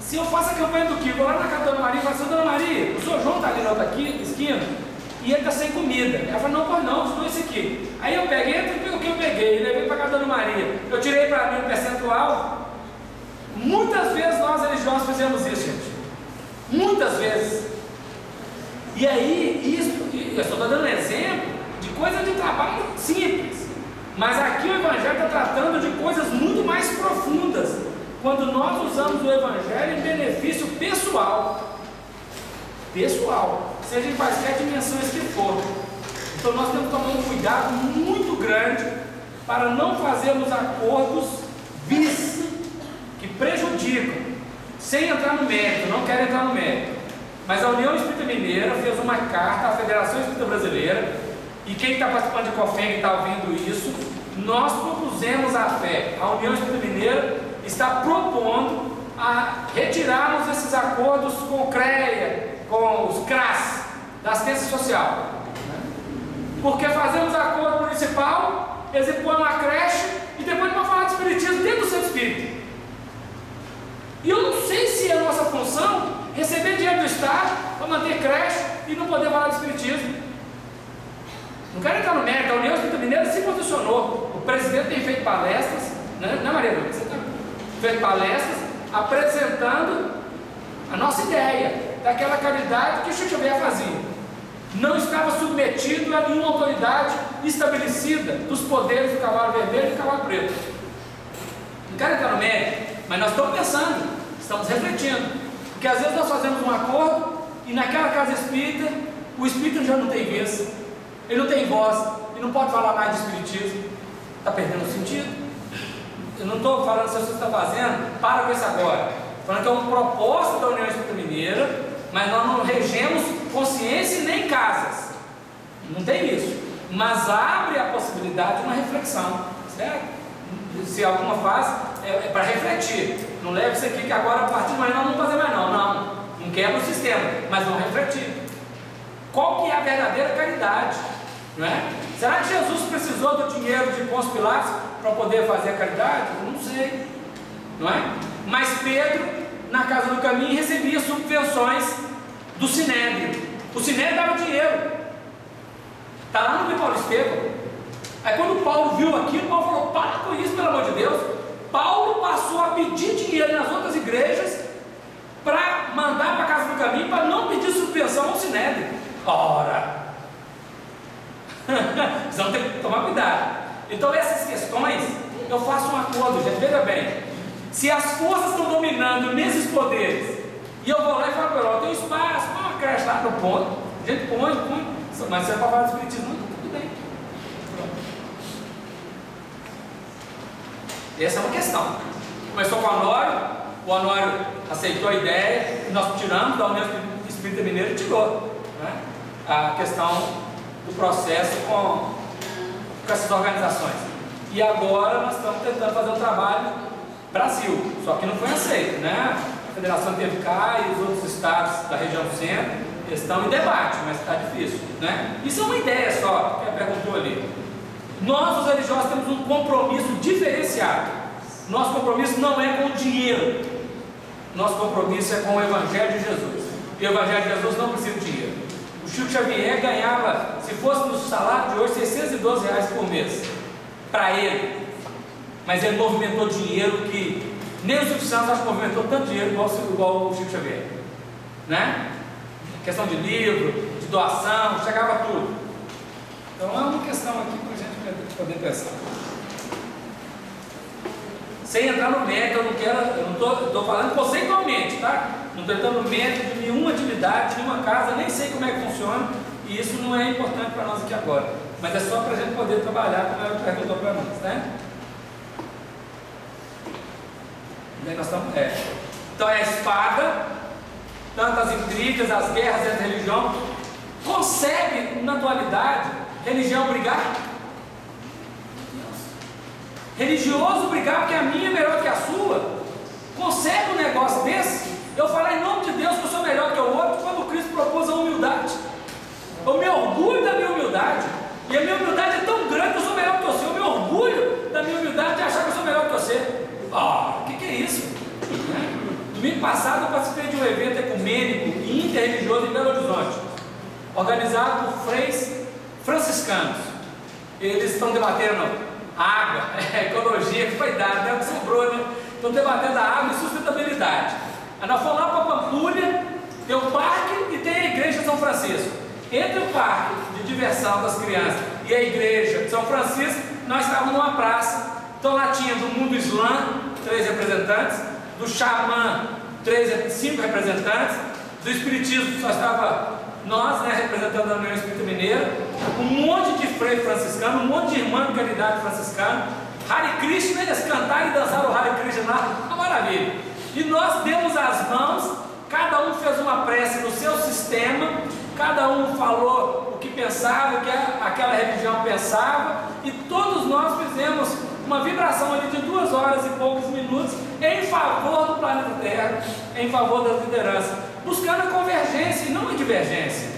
Se eu faço a campanha do Kiko, vou lá na casa da Dona Maria e falo assim: Dona Maria, o senhor João está ali na outra esquina, e ele está sem comida. Ela fala: não, pois não, estou esse aqui. Aí eu peguei, o que eu peguei, levei para a casa da Dona Maria, eu tirei para mim um percentual. Muitas vezes nós religiosos fizemos isso, gente. Muitas vezes. E aí, eu estou dando um exemplo de coisa de trabalho simples. Mas aqui o Evangelho está tratando de coisas muito mais profundas, quando nós usamos o Evangelho em benefício pessoal. Pessoal, seja em quaisquer dimensões que for. Então nós temos que tomar um cuidado muito grande para não fazermos acordos vis que prejudicam, sem entrar no mérito, não quero entrar no mérito, mas a União Espírita Mineira fez uma carta à Federação Espírita Brasileira, e quem está participando de COFEM e está ouvindo isso, nós propusemos à fé. A União Espírita Mineira está propondo a retirarmos esses acordos com o CREA, com os CRAS, da assistência social, porque fazemos acordo municipal, eles impõem uma creche e depois vão falar de espiritismo dentro do centro espírita. E eu não sei se é a nossa função receber dinheiro do Estado para manter creche e não poder falar de espiritismo. Não quero entrar no mérito, a União Espírita Mineira se posicionou. O presidente tem feito palestras, né, Maria Lúcia? Você tem feito palestras apresentando a nossa ideia daquela caridade que o Chico Xavier fazia. Não estava submetido a nenhuma autoridade estabelecida dos poderes do cavalo vermelho e do cavalo preto. Não quero entrar no mérito, mas nós estamos pensando, estamos refletindo, porque às vezes nós fazemos um acordo e naquela casa espírita, o espírito já não tem vez, ele não tem voz, ele não pode falar mais de espiritismo, está perdendo o sentido. Eu não estou falando se você está fazendo, para com isso agora, falando que é uma proposta da União Espírita Mineira, mas nós não regemos consciência nem casas, não tem isso, mas abre a possibilidade de uma reflexão, certo? Se alguma faz, é para refletir. Não leve isso aqui que agora a partir de amanhã nós não vamos fazer mais não quebra o sistema, mas vamos refletir. Qual que é a verdadeira caridade? Não é? Será que Jesus precisou do dinheiro de Pôncio Pilatos para poder fazer a caridade? Eu não sei, não é? Mas Pedro, na Casa do Caminho, recebia subvenções do Sinédrio. O Sinédrio dava dinheiro. Está lá no Paulo Estevam. Aí quando Paulo viu aquilo, Paulo falou: para com isso, pelo amor de Deus. Paulo passou a pedir dinheiro nas outras igrejas para mandar para a Casa do Caminho, para não pedir subvenção Sinédrio. Ora! Precisamos ter que tomar cuidado. Então essas questões, eu faço um acordo, gente, veja bem. Se as forças estão dominando nesses poderes, e eu vou lá e falo para ela, tem espaço, põe uma creche lá no ponto, a gente põe, mas você é para falar do espiritismo, não, tudo bem. Essa é uma questão. Começou com o Honório aceitou a ideia, e nós tiramos da União Espírita Mineira e tirou, né, a questão do processo com essas organizações. E agora nós estamos tentando fazer um trabalho Brasil, só que não foi aceito, né? A Federação teve cá e os outros estados da região centro estão em debate, mas está difícil, né? Isso é uma ideia só, que ela perguntou ali. Nós, os religiosos, temos um compromisso diferenciado. Nosso compromisso não é com o dinheiro, nosso compromisso é com o Evangelho de Jesus. E o Evangelho de Jesus não precisa de dinheiro. O Chico Xavier ganhava, se fosse no salário de hoje, R$612 por mês, para ele. Mas ele movimentou dinheiro que nem o Silvio Santos acho que movimentou tanto dinheiro igual o Chico Xavier, né? Questão de livro, de doação, chegava tudo. Então é uma questão aqui para a gente poder pensar. Sem entrar no mérito, eu não estou falando conceitualmente, tá? Não estou entrando no mérito de nenhuma atividade, de nenhuma casa, nem sei como é que funciona, e isso não é importante para nós aqui agora. Mas é só para a gente poder trabalhar, como ela perguntou para nós, né? Nós estamos, Então é a espada, tantas intrigas, as guerras entre a religião. Consegue, na atualidade, religião brigar? Religioso brigar porque a minha é melhor que a sua? Consegue um negócio desse? Eu falar em nome de Deus que eu sou melhor que o outro, quando Cristo propôs a humildade. Eu me orgulho da minha humildade, e a minha humildade é tão grande que eu sou melhor que você. Eu me orgulho da minha humildade de achar que eu sou melhor que você. O que é isso? Domingo passado eu participei de um evento ecumênico e interreligioso em Belo Horizonte, organizado por freis franciscanos. Eles estão debatendo água, ecologia, que foi dado, né? O que sobrou, né? Estão debatendo a água e sustentabilidade. Aí nós fomos lá para Pampulha, tem o parque e tem a igreja de São Francisco. Entre o parque de diversão das crianças e a igreja de São Francisco, nós estávamos numa praça. Então lá tinha do mundo islã 3 representantes, do xamã 5 representantes, do espiritismo só estava nós, né, representando a União Espírita Mineira, um monte de freio franciscano, um monte de irmã de caridade franciscana, Hare Krishna, eles cantaram e dançaram o Hare Krishna lá, uma maravilha. E nós demos as mãos, cada um fez uma prece no seu sistema, cada um falou o que pensava, o que aquela religião pensava, e todos nós fizemos uma vibração ali de 2 horas e poucos minutos em favor do planeta Terra, em favor das lideranças, buscando a convergência e não a divergência,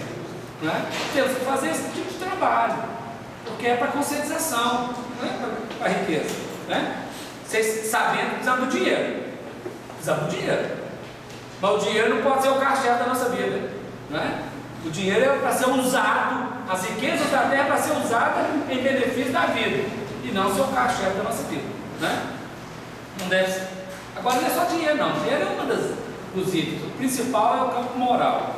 né? Temos que fazer esse tipo de trabalho, porque é para conscientização, não é para riqueza, né? Vocês sabendo que precisamos do dinheiro, mas o dinheiro não pode ser o carro-chefe da nossa vida, né? O dinheiro é para ser usado, as riquezas da terra para ser usada em benefício da vida, e não ser o carro-chefe da nossa vida, né? Não deve ser. Agora não é só dinheiro não, dinheiro é uma dos itens. O principal é o campo moral,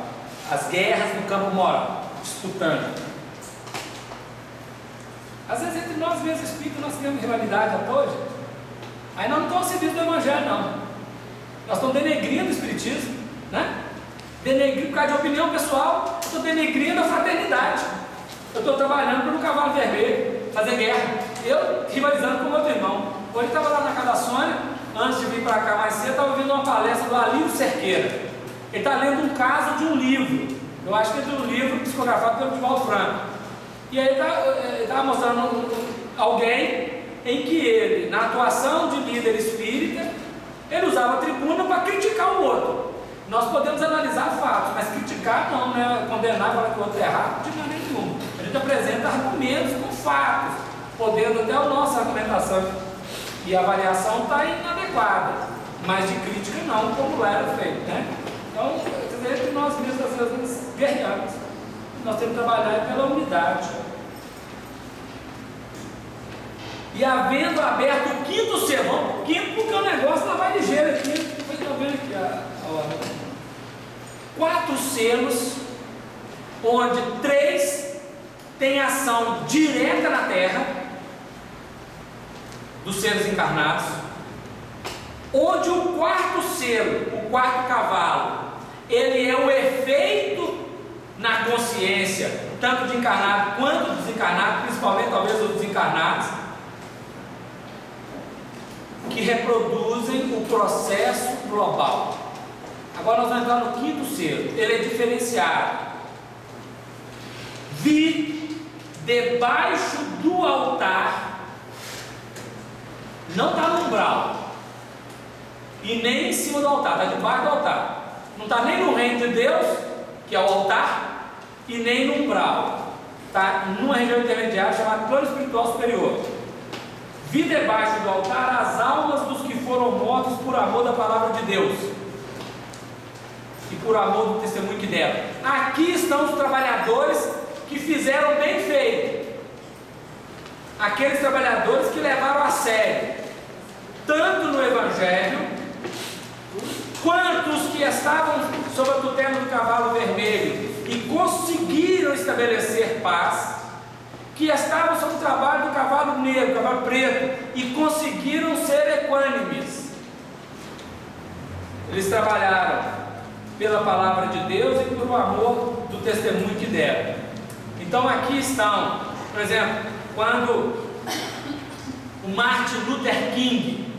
as guerras no campo moral, disputando. Às vezes entre nós mesmos espíritos nós temos rivalidade à toa, gente. Aí nós não estamos servindo do Evangelho não, nós estamos denegrindo o espiritismo, né? Denegrindo por causa de opinião pessoal, eu estou denegrindo a fraternidade. Eu estou trabalhando pelo cavalo vermelho, fazer guerra, eu rivalizando com o outro irmão. Hoje estava lá na casa da Sônia, antes de vir para cá mais cedo, estava ouvindo uma palestra do Alírio Cerqueira. Ele está lendo um caso de um livro, eu acho que é de um livro psicografado pelo Divaldo Franco. E aí ele estava mostrando alguém em que ele, na atuação de líder espírita, ele usava a tribuna para criticar o outro. Nós podemos analisar fatos, mas criticar não, né? Condenar, falar que o outro é errado, de maneira nenhuma. A gente apresenta argumentos com fatos, podendo até a nossa argumentação e avaliação está inadequada, mas de crítica não, como lá era feito, né? Então, entre nós mesmos, às vezes, guerreamos. Nós temos que trabalhar pela unidade. E havendo aberto o 5º sermão, porque o negócio lá vai ligeiro aqui, depois está vendo aqui a hora. 4 selos onde 3 têm ação direta na terra, dos seres encarnados, onde o 4º selo, o 4º cavalo, ele é o efeito na consciência, tanto de encarnado quanto desencarnado, principalmente talvez os desencarnados, que reproduzem o processo global. Agora nós vamos entrar no 5º selo, ele é diferenciado. Vi debaixo do altar, não está no umbral, e nem em cima do altar, está debaixo do altar, não está nem no reino de Deus, que é o altar, e nem no umbral, está numa região intermediária chamada plano espiritual superior. Vi debaixo do altar as almas dos que foram mortos por amor da palavra de Deus e por amor do testemunho que deram. Aqui estão os trabalhadores que fizeram bem feito, aqueles trabalhadores que levaram a sério, tanto no Evangelho, quanto os que estavam sob a tutela do cavalo vermelho e conseguiram estabelecer paz, que estavam sob o trabalho do cavalo negro, cavalo preto, e conseguiram ser equânimes. Eles trabalharam pela palavra de Deus e pelo amor do testemunho que deram. Então aqui estão, por exemplo, quando o Martin Luther King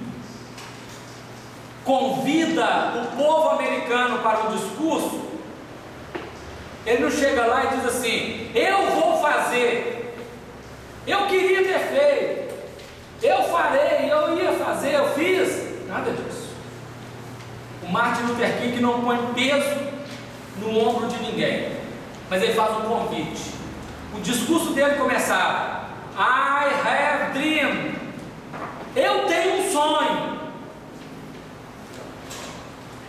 convida o povo americano para um discurso, ele não chega lá e diz assim: eu vou fazer, eu queria ter feito, eu farei, eu ia fazer, eu fiz. Nada disso. O Martin Luther King não põe peso no ombro de ninguém, mas ele faz um convite. O discurso dele começava: I have dream, eu tenho um sonho,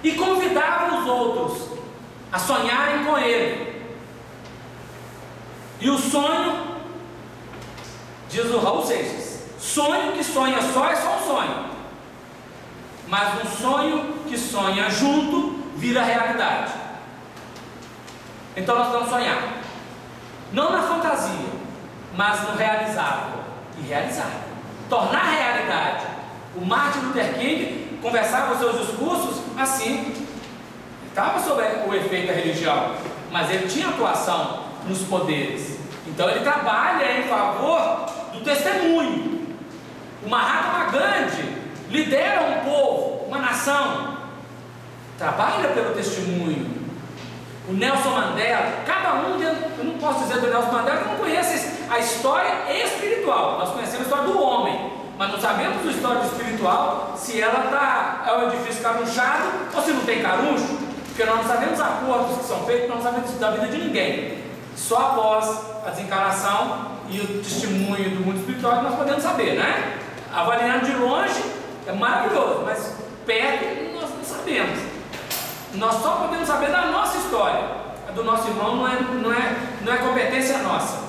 e convidava os outros a sonharem com ele. E o sonho, diz o Raul Seixas, sonho que sonha só é só um sonho, mas um sonho que sonha junto vira realidade. Então nós vamos sonhar, não na fantasia, mas no realizável e realizar, tornar realidade. O Martin Luther King conversava os seus discursos assim, estava sob o efeito da religião, mas ele tinha atuação nos poderes. Então ele trabalha em favor do testemunho. O Mahatma Gandhi lidera um povo, uma nação, trabalha pelo testemunho. O Nelson Mandela, cada um, eu não posso dizer do Nelson Mandela, eu não conheço a história espiritual. Nós conhecemos a história do homem, mas não sabemos a história espiritual, se ela é um edifício carunchado ou se não tem caruncho, porque nós não sabemos acordos que são feitos, nós não sabemos da vida de ninguém. Só após a desencarnação e o testemunho do mundo espiritual que nós podemos saber, né? Avaliando de longe é maravilhoso, mas perto nós não sabemos. Nós só podemos saber da nossa história. A do nosso irmão não é competência nossa,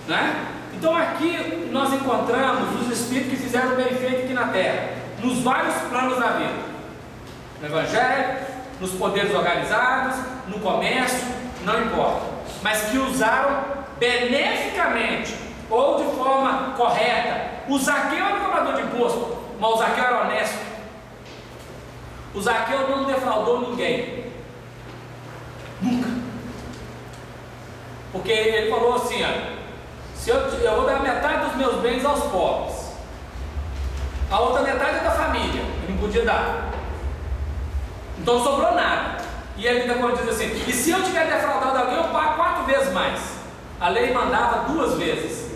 né? Então aqui nós encontramos os espíritos que fizeram bem feito aqui na Terra, nos vários planos da vida, no Evangelho, nos poderes organizados, no comércio, não importa, mas que usaram beneficamente ou de forma correta. O Zaqueu era cobrador de imposto, mas o Zaqueu era honesto. O Zaqueu não defraudou ninguém, nunca, porque ele falou assim: ó, eu vou dar metade dos meus bens aos pobres, a outra metade é da família, ele não podia dar, então não sobrou nada. E ele depois diz assim: e se eu tiver defraudado alguém, eu pago 4 vezes mais. A lei mandava 2 vezes,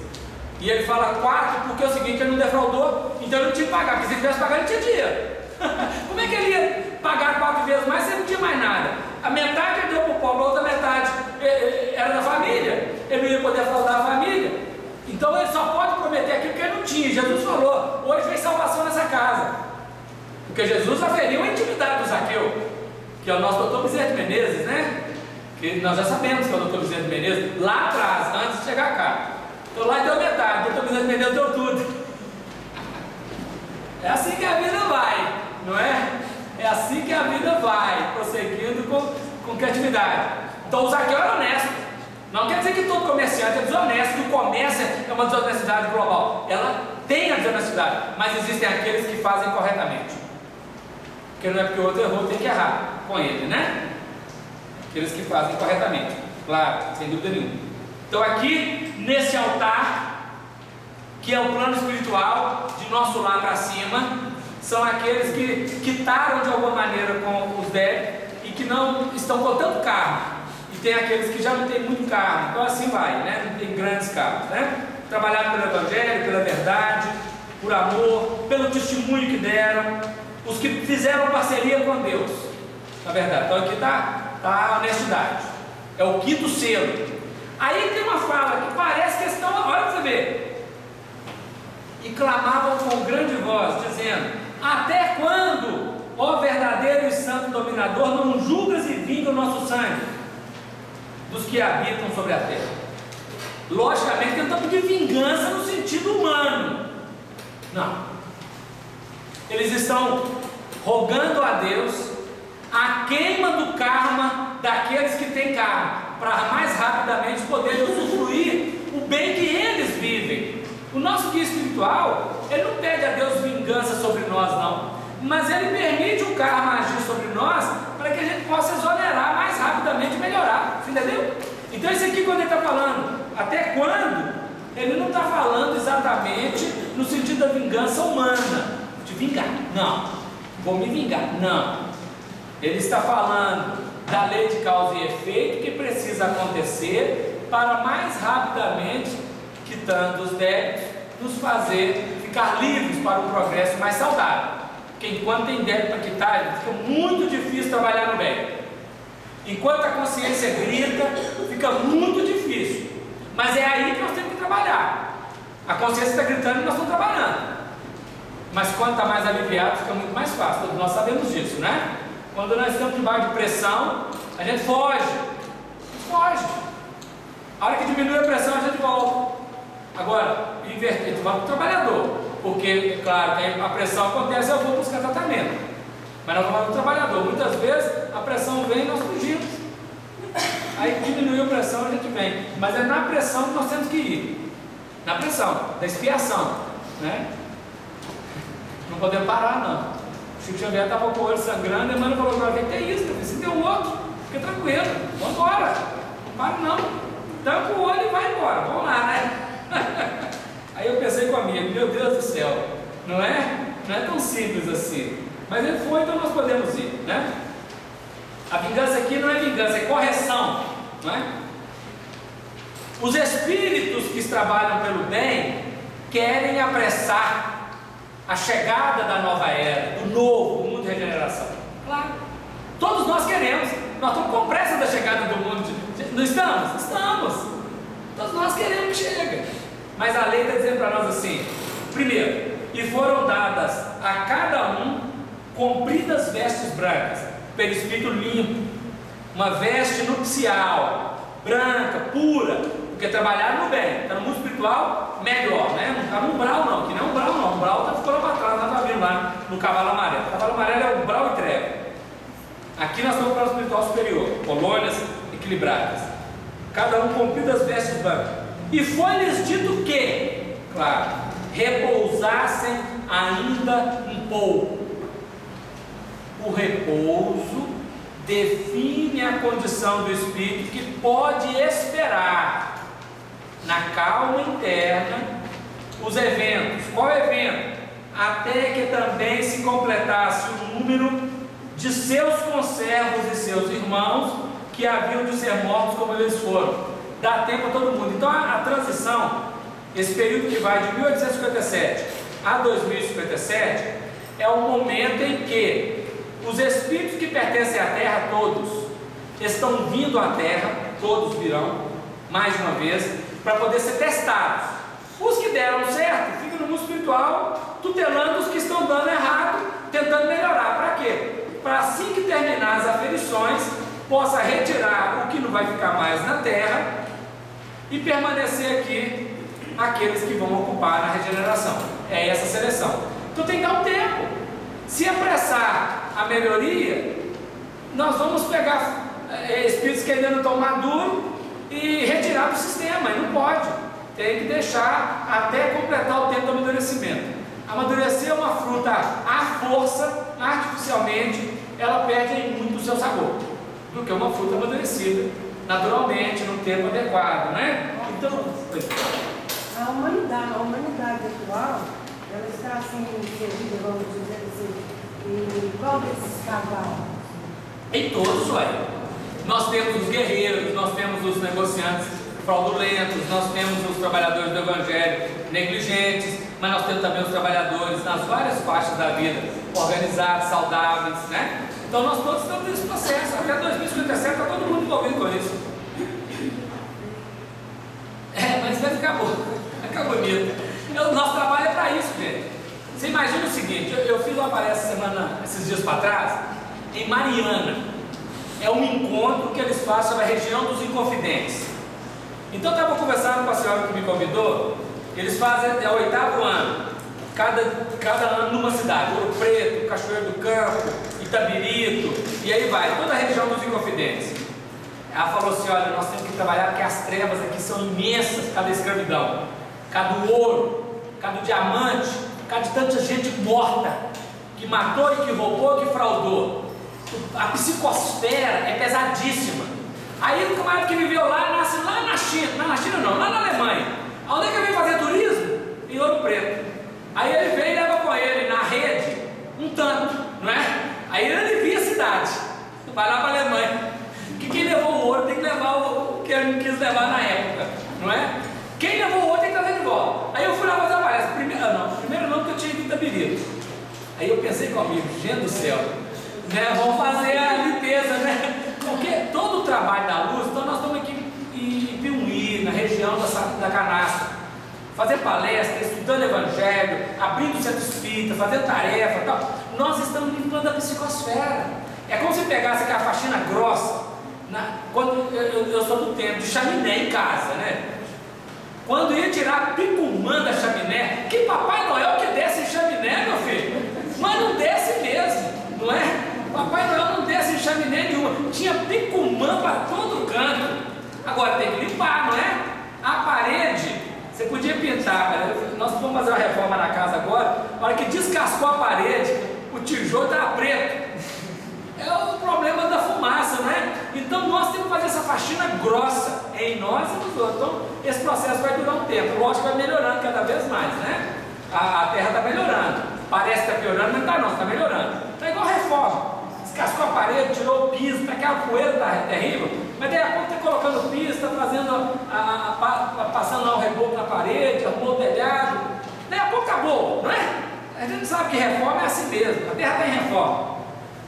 e ele fala 4 porque é o seguinte: ele não defraudou, então ele não tinha que pagar, porque se ele tivesse pagado ele tinha dinheiro. Como é que ele ia pagar 4 vezes mais se ele não tinha mais nada? A metade ele deu para o pobre, a outra metade era da família, ele não ia poder defraudar a família. Então ele só pode prometer aquilo que ele não tinha. Jesus falou: hoje vem salvação nessa casa, porque Jesus aferiu a intimidade do Zaqueu, que é o nosso doutor Bezerra de Menezes, né? Que nós já sabemos que é o doutor Bezerra de Menezes, lá atrás, antes de chegar cá. Então lá deu metade, o doutor Bezerra de Menezes deu tudo. É assim que a vida vai, não é? É assim que a vida vai, prosseguindo com criatividade. Então o Zaqueu era honesto, Não quer dizer que todo comerciante é desonesto, que o comércio é uma desonestidade global. Ela tem a desonestidade, mas existem aqueles que fazem corretamente. Porque não é porque o outro errou, tem que errar com ele, né? Aqueles que fazem corretamente, claro, sem dúvida nenhuma. Então aqui, nesse altar, que é o plano espiritual, de nosso lá para cima, são aqueles que quitaram de alguma maneira com os débitos e que não estão botando carro. E tem aqueles que já não tem muito carro, então assim vai, né? Não tem grandes carros, né? Trabalharam pelo Evangelho, pela verdade, por amor, pelo testemunho que deram, os que fizeram parceria com Deus, na verdade. Então aqui está a honestidade, é o quinto selo. Aí tem uma fala que parece que estão, olha para você ver, e clamavam com grande voz, dizendo: até quando, ó verdadeiro e santo dominador, não julgas e vinga o nosso sangue dos que habitam sobre a terra? Logicamente, tentando de vingança no sentido humano. Não. Eles estão rogando a Deus a queima do karma daqueles que têm karma, para mais rapidamente poderem usufruir o bem que eles vivem. O nosso guia espiritual, ele não pede a Deus vingança sobre nós, não, mas ele permite o karma agir sobre nós para que a gente possa exonerar mais rapidamente e melhorar. Você entendeu? Então esse aqui, quando ele está falando até quando, ele não está falando exatamente no sentido da vingança humana, de vingar, não, vou me vingar, não. Ele está falando da lei de causa e efeito que precisa acontecer para mais rapidamente, quitando os débitos, nos fazer ficar livres para um progresso mais saudável. Porque enquanto tem débito para quitar, fica muito difícil trabalhar no bem. Enquanto a consciência grita, fica muito difícil. Mas é aí que nós temos que trabalhar. A consciência está gritando e nós estamos trabalhando. Mas quando está mais aliviado, fica muito mais fácil. Todos nós sabemos disso, né? Quando nós estamos debaixo de pressão, a gente foge. Foge. A hora que diminui a pressão, a gente volta. Agora, inverter, vamos para o trabalhador. Porque, claro, que a pressão acontece, eu vou buscar tratamento. Mas nós vamos para o trabalhador. Muitas vezes a pressão vem e nós fugimos. Aí diminuiu a pressão, a gente vem. Mas é na pressão que nós temos que ir. Na pressão, da expiação, né? Não podemos parar, não. O Chico Xavier estava com o olho sangrando, e a mãe falou para ele: que é isso? Eu disse: se deu outro, fica tranquilo, vamos embora. Não para não. Tampa o olho e vai embora. Vamos lá, né? Aí eu pensei comigo: meu Deus do céu, não é tão simples assim. Mas ele foi, então nós podemos ir, né? A vingança aqui não é vingança, é correção, não é? Os espíritos que trabalham pelo bem querem apressar a chegada da nova era, do novo, do mundo de regeneração. Claro, todos nós queremos, nós estamos com pressa da chegada do mundo. Não estamos? Estamos. Todos nós queremos que chegue. Mas a lei está dizendo para nós assim: primeiro, e foram dadas a cada um compridas vestes brancas, pelo Espírito limpo, uma veste nupcial, branca, pura. Porque trabalhar no bem, está no mundo espiritual, melhor, né? Não está no umbral, não, que não é umbral, não. O umbral está ficando para trás, nós estamos vindo lá no cavalo amarelo. O cavalo amarelo é umbral e treva. Aqui nós estamos para o espiritual superior, colônias equilibradas, cada um cumprido as vestes brancas. E foi-lhes dito que, claro, repousassem ainda um pouco. O repouso define a condição do espírito que pode esperar na calma interna os eventos. Qual evento? Até que também se completasse o número de seus conservos e seus irmãos que haviam de ser mortos como eles foram. Dá tempo a todo mundo. Então a transição, esse período que vai de 1857 a 2057, é o momento em que os espíritos que pertencem à Terra, todos, estão vindo à Terra, todos virão, mais uma vez, para poder ser testados. Os que deram certo, ficam no mundo espiritual, tutelando os que estão dando errado, tentando melhorar. Para quê? Para assim que terminar as aferições, possa retirar o que não vai ficar mais na Terra e permanecer aqui aqueles que vão ocupar na regeneração. É essa seleção. Então tem que dar um tempo. Se apressar a melhoria, nós vamos pegar espíritos que ainda não estão maduros e retirar do sistema, e não pode. Tem que deixar até completar o tempo do amadurecimento. Amadurecer uma fruta à força, artificialmente, ela perde muito o seu sabor do que uma fruta amadurecida naturalmente, no tempo adequado, né? Então, a humanidade atual, ela está assim, servida, vamos dizer assim, em qual desses cavalos? Em todos, ué. Nós temos os guerreiros, nós temos os negociantes fraudulentos, nós temos os trabalhadores do evangelho negligentes, mas nós temos também os trabalhadores nas várias faixas da vida, organizados, saudáveis, né? Então nós todos estamos nesse processo. Até 2057 está todo mundo envolvido com isso. Mas vai ficar bom, vai ficar bonito. Nosso trabalho é para isso, gente. Você imagina o seguinte, eu fiz uma palestra esses dias para trás, em Mariana. É um encontro que eles fazem sobre a região dos Inconfidentes. Então eu estava conversando com a senhora que me convidou. Eles fazem, é o 8º ano, cada ano numa cidade, Ouro Preto, Cachoeiro do Campo, Itabirito, e aí vai, toda a região dos Inconfidentes. Ela falou assim, olha, nós temos que trabalhar porque as trevas aqui são imensas, cada escravidão, cada ouro, cada diamante, cada tanta gente morta, que matou e que roubou, que fraudou. A psicosfera é pesadíssima. Aí o camarada que viveu lá, nasce lá na China não, lá na Alemanha. Onde é que ele veio fazer turismo? Em Ouro Preto. Aí ele veio e leva com ele na rede um tanto, não é? Aí ele alivia a cidade, vai lá para a Alemanha. Que quem levou o ouro tem que levar o que ele não quis levar na época, não é? Quem levou o ouro tem que trazer de volta. Aí eu fui lá fazer a palestra. Primeiro não, porque eu tinha ido em Itabirito. Aí eu pensei comigo, gente do céu, né? Vamos fazer a limpeza, né? Porque todo o trabalho da luz, então nós estamos aqui em Piumhi, na região da Canastra, fazer palestra, estudando evangelho, abrindo o centro espírita, fazendo tarefa e tal. Nós estamos limpando a psicosfera. É como se pegasse aquela faxina grossa. Quando eu sou do tempo de chaminé em casa, né? Quando ia tirar a picumã da chaminé, que Papai Noel que desce em chaminé, meu filho, mas não desce mesmo, não é? Papai Noel não desce em chaminé nenhuma, tinha picumã para todo canto. Agora tem que limpar, não é? A parede, você podia pintar, nós vamos fazer uma reforma na casa agora, na hora que descascou a parede, o tijolo estava preto. É o problema da fumaça, né? Então nós temos que fazer essa faxina grossa em nós e nos outros. Então esse processo vai durar um tempo. Lógico que vai melhorando cada vez mais, né? A terra está melhorando. Parece que está piorando, mas não está melhorando. Está igual reforma. Descascou a parede, tirou o piso, está aquela poeira está terrível, mas daí a pouco está colocando o piso, está fazendo passando lá o reboco na parede, arrumou o telhado. Daí a pouco acabou, não é? A gente sabe que reforma é assim mesmo. A terra está em reforma.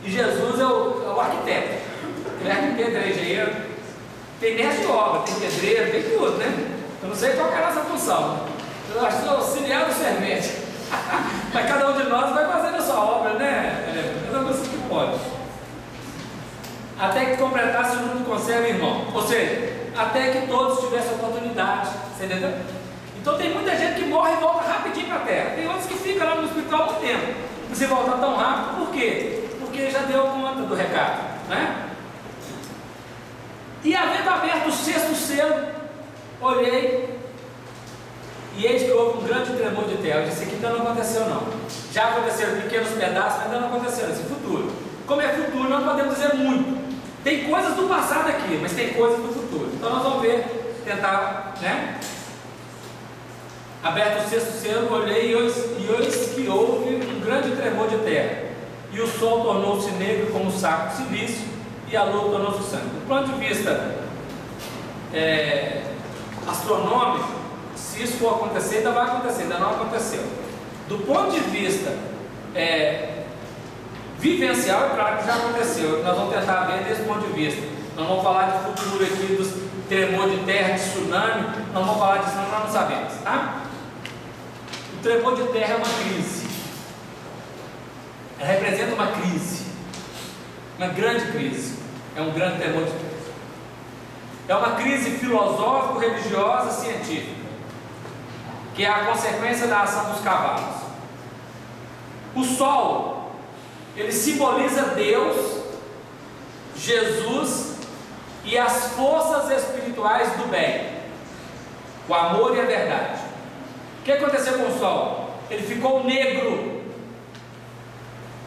E Jesus é o arquiteto. Ele é arquiteto, ele é engenheiro. Tem mestre de obra, tem pedreiro, tem tudo, né? Eu não sei qual que é a nossa função. Eu acho que sou auxiliar do servente. Mas cada um de nós vai fazendo a sua obra, né? Cada um que pode. Até que completasse o número de conserva, irmão. Ou seja, até que todos tivessem oportunidade. Você entendeu? Então tem muita gente que morre e volta rapidinho para a terra. Tem outros que ficam lá no hospital há muito tempo. Você volta tão rápido, por quê? Porque já deu conta do recado, né? E havendo aberto o 6º selo, olhei, e eis que houve um grande tremor de terra. Eu disse, aqui ainda não aconteceu não. Já aconteceram pequenos pedaços, mas ainda não aconteceu, esse futuro. Como é futuro, não podemos dizer muito. Tem coisas do passado aqui, mas tem coisas do futuro. Então nós vamos ver, tentar, né? Aberto o 6º selo, olhei, e eis que houve um grande tremor de terra. E o sol tornou-se negro como um saco de silício, e a lua tornou-se sangue. Do ponto de vista astronômico, se isso for acontecer, ainda vai acontecer, ainda não aconteceu. Do ponto de vista vivencial, é claro que já aconteceu. Nós vamos tentar ver desse ponto de vista. Nós vamos falar de futuro aqui, dos tremor de terra, de tsunami. Nós vamos falar disso, nós não sabemos, tá? O tremor de terra é uma crise. Ela representa uma crise, uma grande crise. É um grande tremor de terra. É uma crise filosófica, religiosa, científica, que é a consequência da ação dos cavalos. O sol, ele simboliza Deus, Jesus e as forças espirituais espirituais do bem, o amor e a verdade. O que aconteceu com o sol? Ele ficou negro.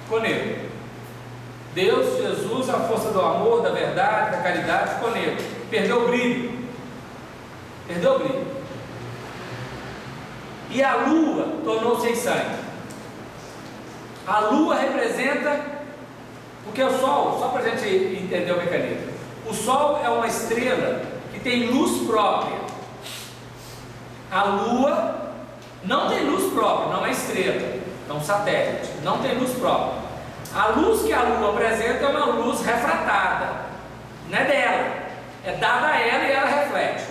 Ficou negro. Deus, Jesus, a força do amor, da verdade, da caridade, ficou negro. Perdeu o brilho. Perdeu o brilho. E a lua tornou-se sem sangue. A lua representa, porque o sol, só para a gente entender o mecanismo, o sol é uma estrela que tem luz própria. A lua não tem luz própria, não é estrela, é um satélite, não tem luz própria. A luz que a lua apresenta é uma luz refratada, não é dela, é dada a ela e ela reflete.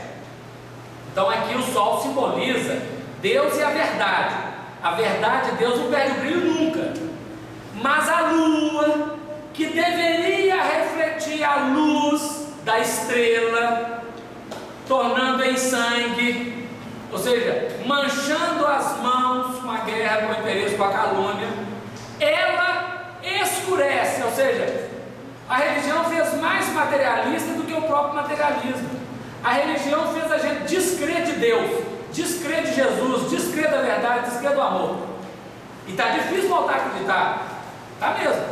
Então aqui o sol simboliza Deus e a verdade. A verdade de Deus não perde o brilho nunca. Mas a lua, que deveria refletir a luz da estrela, tornando em sangue, ou seja, manchando as mãos com a guerra, com o interesse, com a calúnia, ela escurece, ou seja, a religião fez mais materialista do que o próprio materialismo. A religião fez a gente descrer de Deus, descrer de Jesus, descrer da verdade, descrer do amor. E está difícil voltar a acreditar. Está mesmo.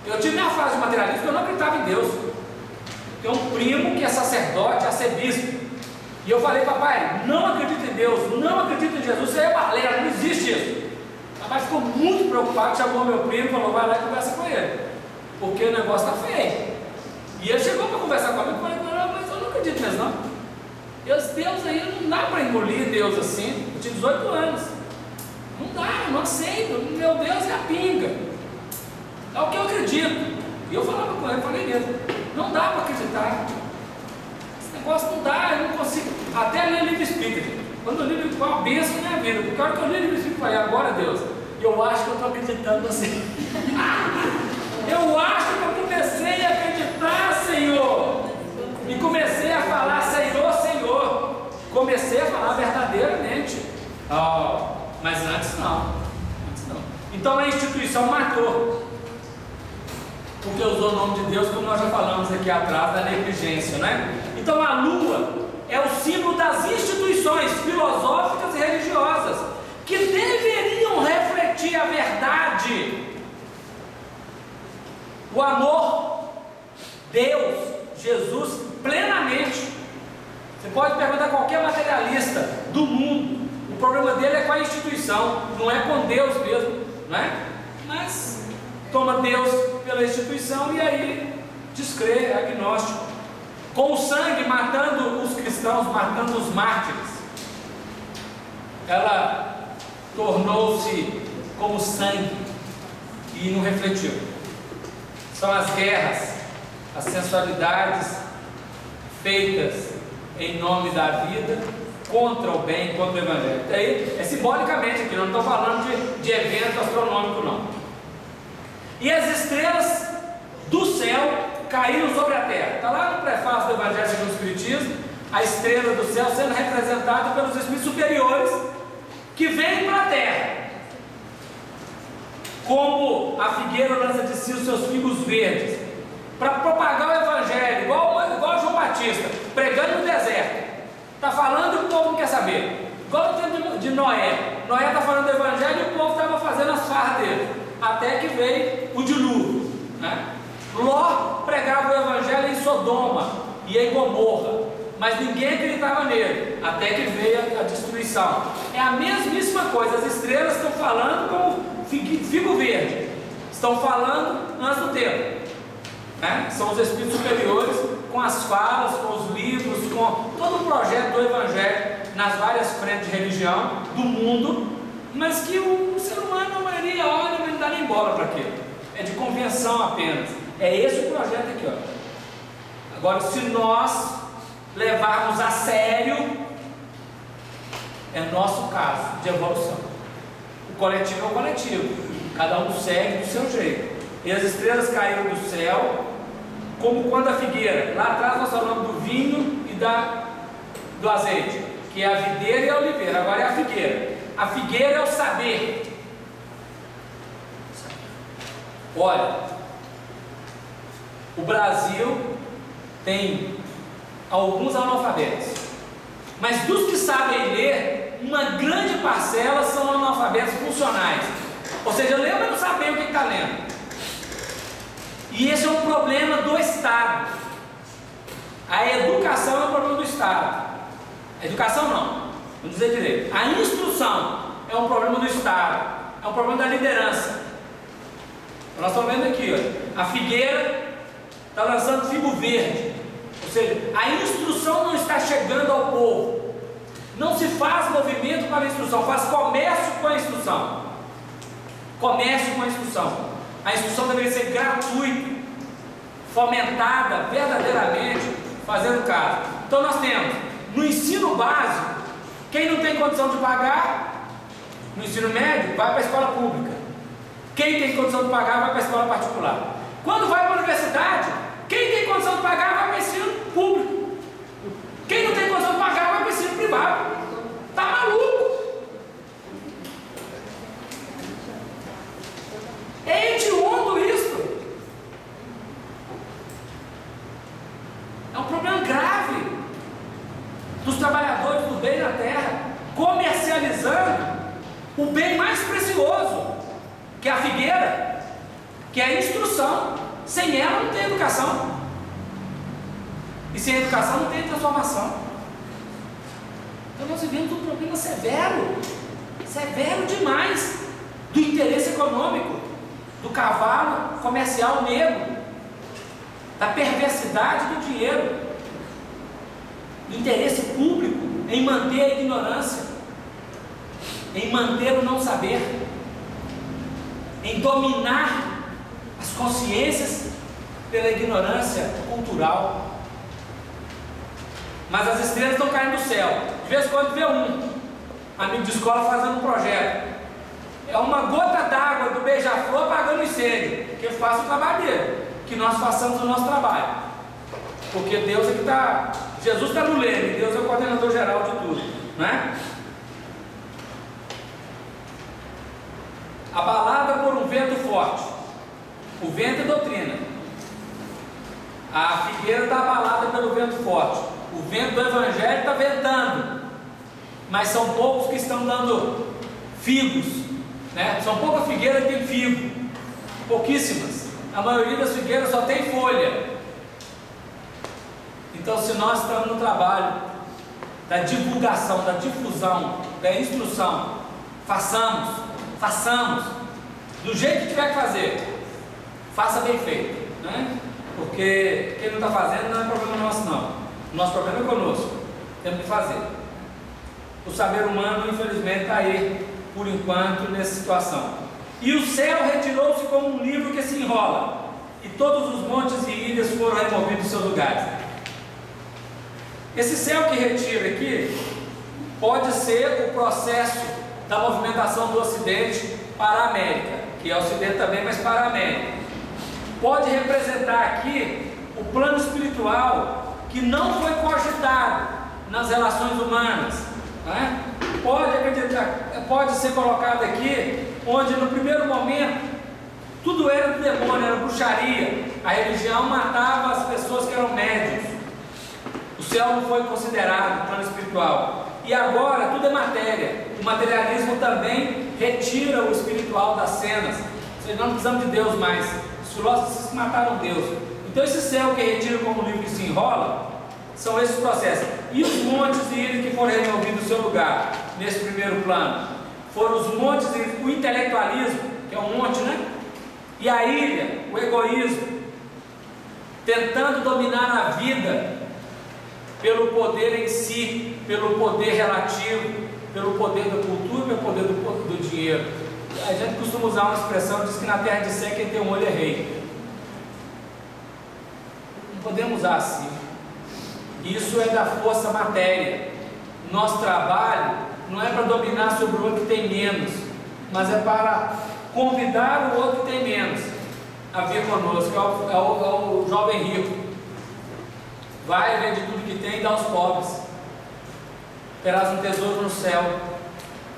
Eu tive minha fase de materialismo porque eu não acreditava em Deus. Tenho um primo que é sacerdote, arcebispo. E eu falei, papai, não acredito em Deus, não acredito em Jesus, isso aí é balela, não existe isso. O papai ficou muito preocupado, chamou meu primo e falou, vai lá e conversa com ele, porque o negócio está feio. E ele chegou para conversar comigo e falei, mas eu não acredito mesmo não. Deus aí não dá para engolir Deus assim. Eu tinha 18 anos. Não dá, eu não aceito. Meu Deus é a pinga. É o que eu acredito. E eu falava com ele, falei mesmo, não dá para acreditar. Esse negócio não dá, eu não consigo. Até ler livro espírita. Quando eu li livro, foi uma bênção na minha vida. Porque a hora que eu li livro espírita, eu falei, agora Deus, eu acho que eu estou acreditando assim. Eu acho que eu comecei a acreditar, Senhor. E comecei a falar, Senhor, Senhor. Comecei a falar verdadeiramente. Mas antes não. Então a instituição matou. Porque usou o nome de Deus, como nós já falamos aqui atrás, da negligência, né? Então a lua é o símbolo das instituições filosóficas e religiosas que deveriam refletir a verdade, o amor, Deus, Jesus, plenamente. Você pode perguntar a qualquer materialista do mundo, o problema dele é com a instituição, não é com Deus mesmo, não é? Mas toma Deus pela instituição e aí descrê, é agnóstico. Com o sangue matando os cristãos, matando os mártires, ela tornou-se como sangue e não refletiu. São as guerras, as sensualidades feitas em nome da vida contra o bem, contra o evangelho. Aí é simbolicamente aqui, não estou falando de evento astronômico não. E as estrelas do céu caíram sobre a terra. Está lá no prefácio do Evangelho segundo o Espiritismo, a estrela do céu sendo representada pelos espíritos superiores que vêm para a terra. Como a figueira lança de si os seus figos verdes, para propagar o Evangelho, igual João Batista, pregando no deserto. Está falando e o povo não quer saber. Igual no tempo de Noé. Noé está falando do Evangelho e o povo estava fazendo as farras dele. Até que veio o dilúvio, né? Ló pregava o Evangelho em Sodoma e em Gomorra, mas ninguém acreditava nele, até que veio a destruição. É a mesmíssima coisa, as estrelas estão falando como figo verde, estão falando antes do tempo, né? São os espíritos superiores com as falas, com os livros, com todo o projeto do Evangelho nas várias frentes de religião do mundo, mas que o ser humano, a maioria, olha, mas não dá nem bola para aquilo, é de convenção apenas. É esse o projeto aqui, ó. Agora, se nós levarmos a sério, é nosso caso de evolução. O coletivo é o coletivo, cada um segue do seu jeito. E as estrelas caíram do céu, como quando a figueira, lá atrás nós falamos do vinho e do azeite, que é a videira e a oliveira, agora é a figueira. A figueira é o saber. Olha, o Brasil tem alguns analfabetos. Mas dos que sabem ler, uma grande parcela são analfabetos funcionais. Ou seja, lê, mas não sabe o que está lendo. E esse é um problema do Estado. A educação é um problema do Estado. A educação não, vamos dizer direito. A instrução é um problema do Estado, é um problema da liderança. Nós estamos vendo aqui, ó, a figueira está lançando figo verde. Ou seja, a instrução não está chegando ao povo. Não se faz movimento para a instrução, faz comércio com a instrução. Comércio com a instrução. A instrução deveria ser gratuita, fomentada verdadeiramente, fazendo caso. Então nós temos, no ensino básico, quem não tem condição de pagar, no ensino médio, vai para a escola pública. Quem tem condição de pagar, vai para a escola particular. Quando vai para a universidade, quem tem condição de pagar, vai para o ensino público. Quem não tem condição de pagar, vai para o ensino privado. Está maluco? É hediondo isso. É um problema grave dos trabalhadores do bem na terra, comercializando o bem mais precioso, que é a figueira, que é a instrução. Sem ela não tem educação, e sem educação não tem transformação. Então nós vivemos um problema severo, severo demais, do interesse econômico, do cavalo comercial negro, da perversidade do dinheiro, do interesse público em manter a ignorância, em manter o não saber, em dominar as consciências pela ignorância cultural. Mas as estrelas estão caindo do céu. De vez em quando vê um amigo de escola fazendo um projeto. É uma gota d'água do beija-flor apagando incêndio. Que ele faça o trabalho dele, que nós façamos o nosso trabalho. Porque Deus é que está, Jesus está no leme, Deus é o coordenador geral de tudo, não é? Abalada por um vento forte. O vento é doutrina. A figueira está abalada pelo vento forte. O vento do evangelho está ventando. Mas são poucos que estão dando figos, né? São poucas figueiras que têm figo. Pouquíssimas. A maioria das figueiras só tem folha. Então, se nós estamos no trabalho da divulgação, da difusão, da instrução, façamos do jeito que tiver que fazer, faça bem feito, né? Porque quem não está fazendo não é problema nosso, não. O nosso problema é conosco, temos que fazer. O saber humano, infelizmente, está aí por enquanto nessa situação. E o céu retirou-se como um livro que se enrola, e todos os montes e ilhas foram removidos dos seus lugares. Esse céu que retira aqui pode ser o processo da movimentação do Ocidente para a América, que é o Ocidente também, mas para a América. Pode representar aqui o plano espiritual que não foi cogitado nas relações humanas, né? Pode ser colocado aqui, onde no primeiro momento tudo era do demônio, era bruxaria. A religião matava as pessoas que eram médiuns. O céu não foi considerado plano espiritual. E agora tudo é matéria. O materialismo também retira o espiritual das cenas. Ou seja, não precisamos de Deus mais. Os filósofos mataram Deus. Então esse céu que retira como um livro que se enrola, são esses processos. E os montes e ilhas que foram removidos do seu lugar, nesse primeiro plano, foram os montes e ilhas, o intelectualismo, que é um monte, né? E a ilha, o egoísmo, tentando dominar a vida pelo poder em si, pelo poder relativo, pelo poder da cultura, pelo poder do dinheiro. A gente costuma usar uma expressão, diz que na terra de Sé quem tem um olho é rei. Não podemos usar assim. Isso é da força matéria. Nosso trabalho não é para dominar sobre o outro que tem menos, mas é para convidar o outro que tem menos a vir conosco. É o jovem rico. Vai, vende tudo que tem e dá aos pobres. Terás um tesouro no céu.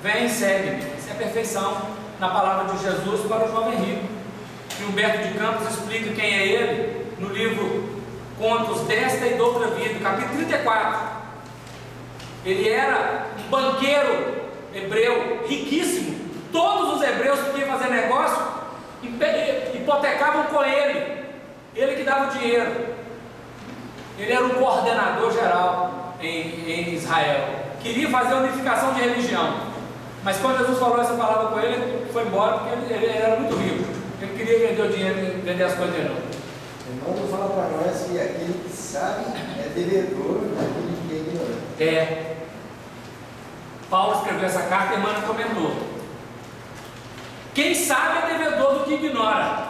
Vem e segue-me. Isso é a perfeição na palavra de Jesus para o jovem rico. E Humberto de Campos explica quem é ele no livro contos desta e de outra vida, capítulo 34. Ele era um banqueiro hebreu riquíssimo. Todos os hebreus que queriam fazer negócio hipotecavam com ele. Ele que dava o dinheiro. Ele era um coordenador geral em Israel. Queria fazer a unificação de religião. Mas quando Jesus falou essa palavra com ele, ele foi embora porque ele era muito rico. Ele queria vender o dinheiro e vender as coisas dele. Irmão, não fala para nós que aquele que sabe é devedor daquele que é ignorante. É. Paulo escreveu essa carta e Emmanuel comentou. Quem sabe é devedor do que ignora.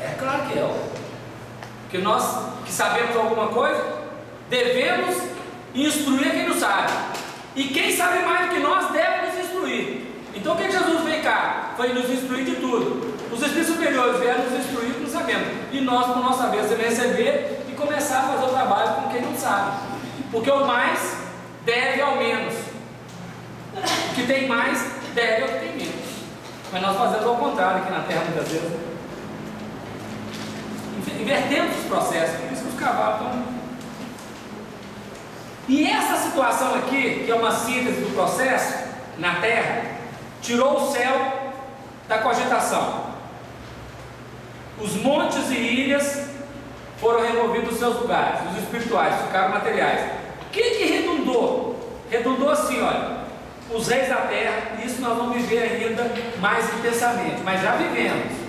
É claro que é. Porque nós que sabemos alguma coisa, devemos instruir quem não sabe. E quem sabe mais do que nós deve nos instruir. Então o que Jesus veio cá? Foi nos instruir de tudo. Os espíritos superiores vieram nos instruir que não sabemos. E nós, por nossa vez, devemos receber e começar a fazer o trabalho com quem não sabe. Porque o mais deve ao menos. O que tem mais deve ao que tem menos. Mas nós fazemos ao contrário aqui na Terra muitas vezes. Invertemos os processos, por isso que os cavalos estão. E essa situação aqui, que é uma síntese do processo na Terra, tirou o céu da cogitação. Os montes e ilhas foram removidos dos seus lugares, os espirituais, ficaram materiais. O que redundou? Redundou assim, olha, os reis da terra, isso nós vamos viver ainda mais intensamente, mas já vivemos.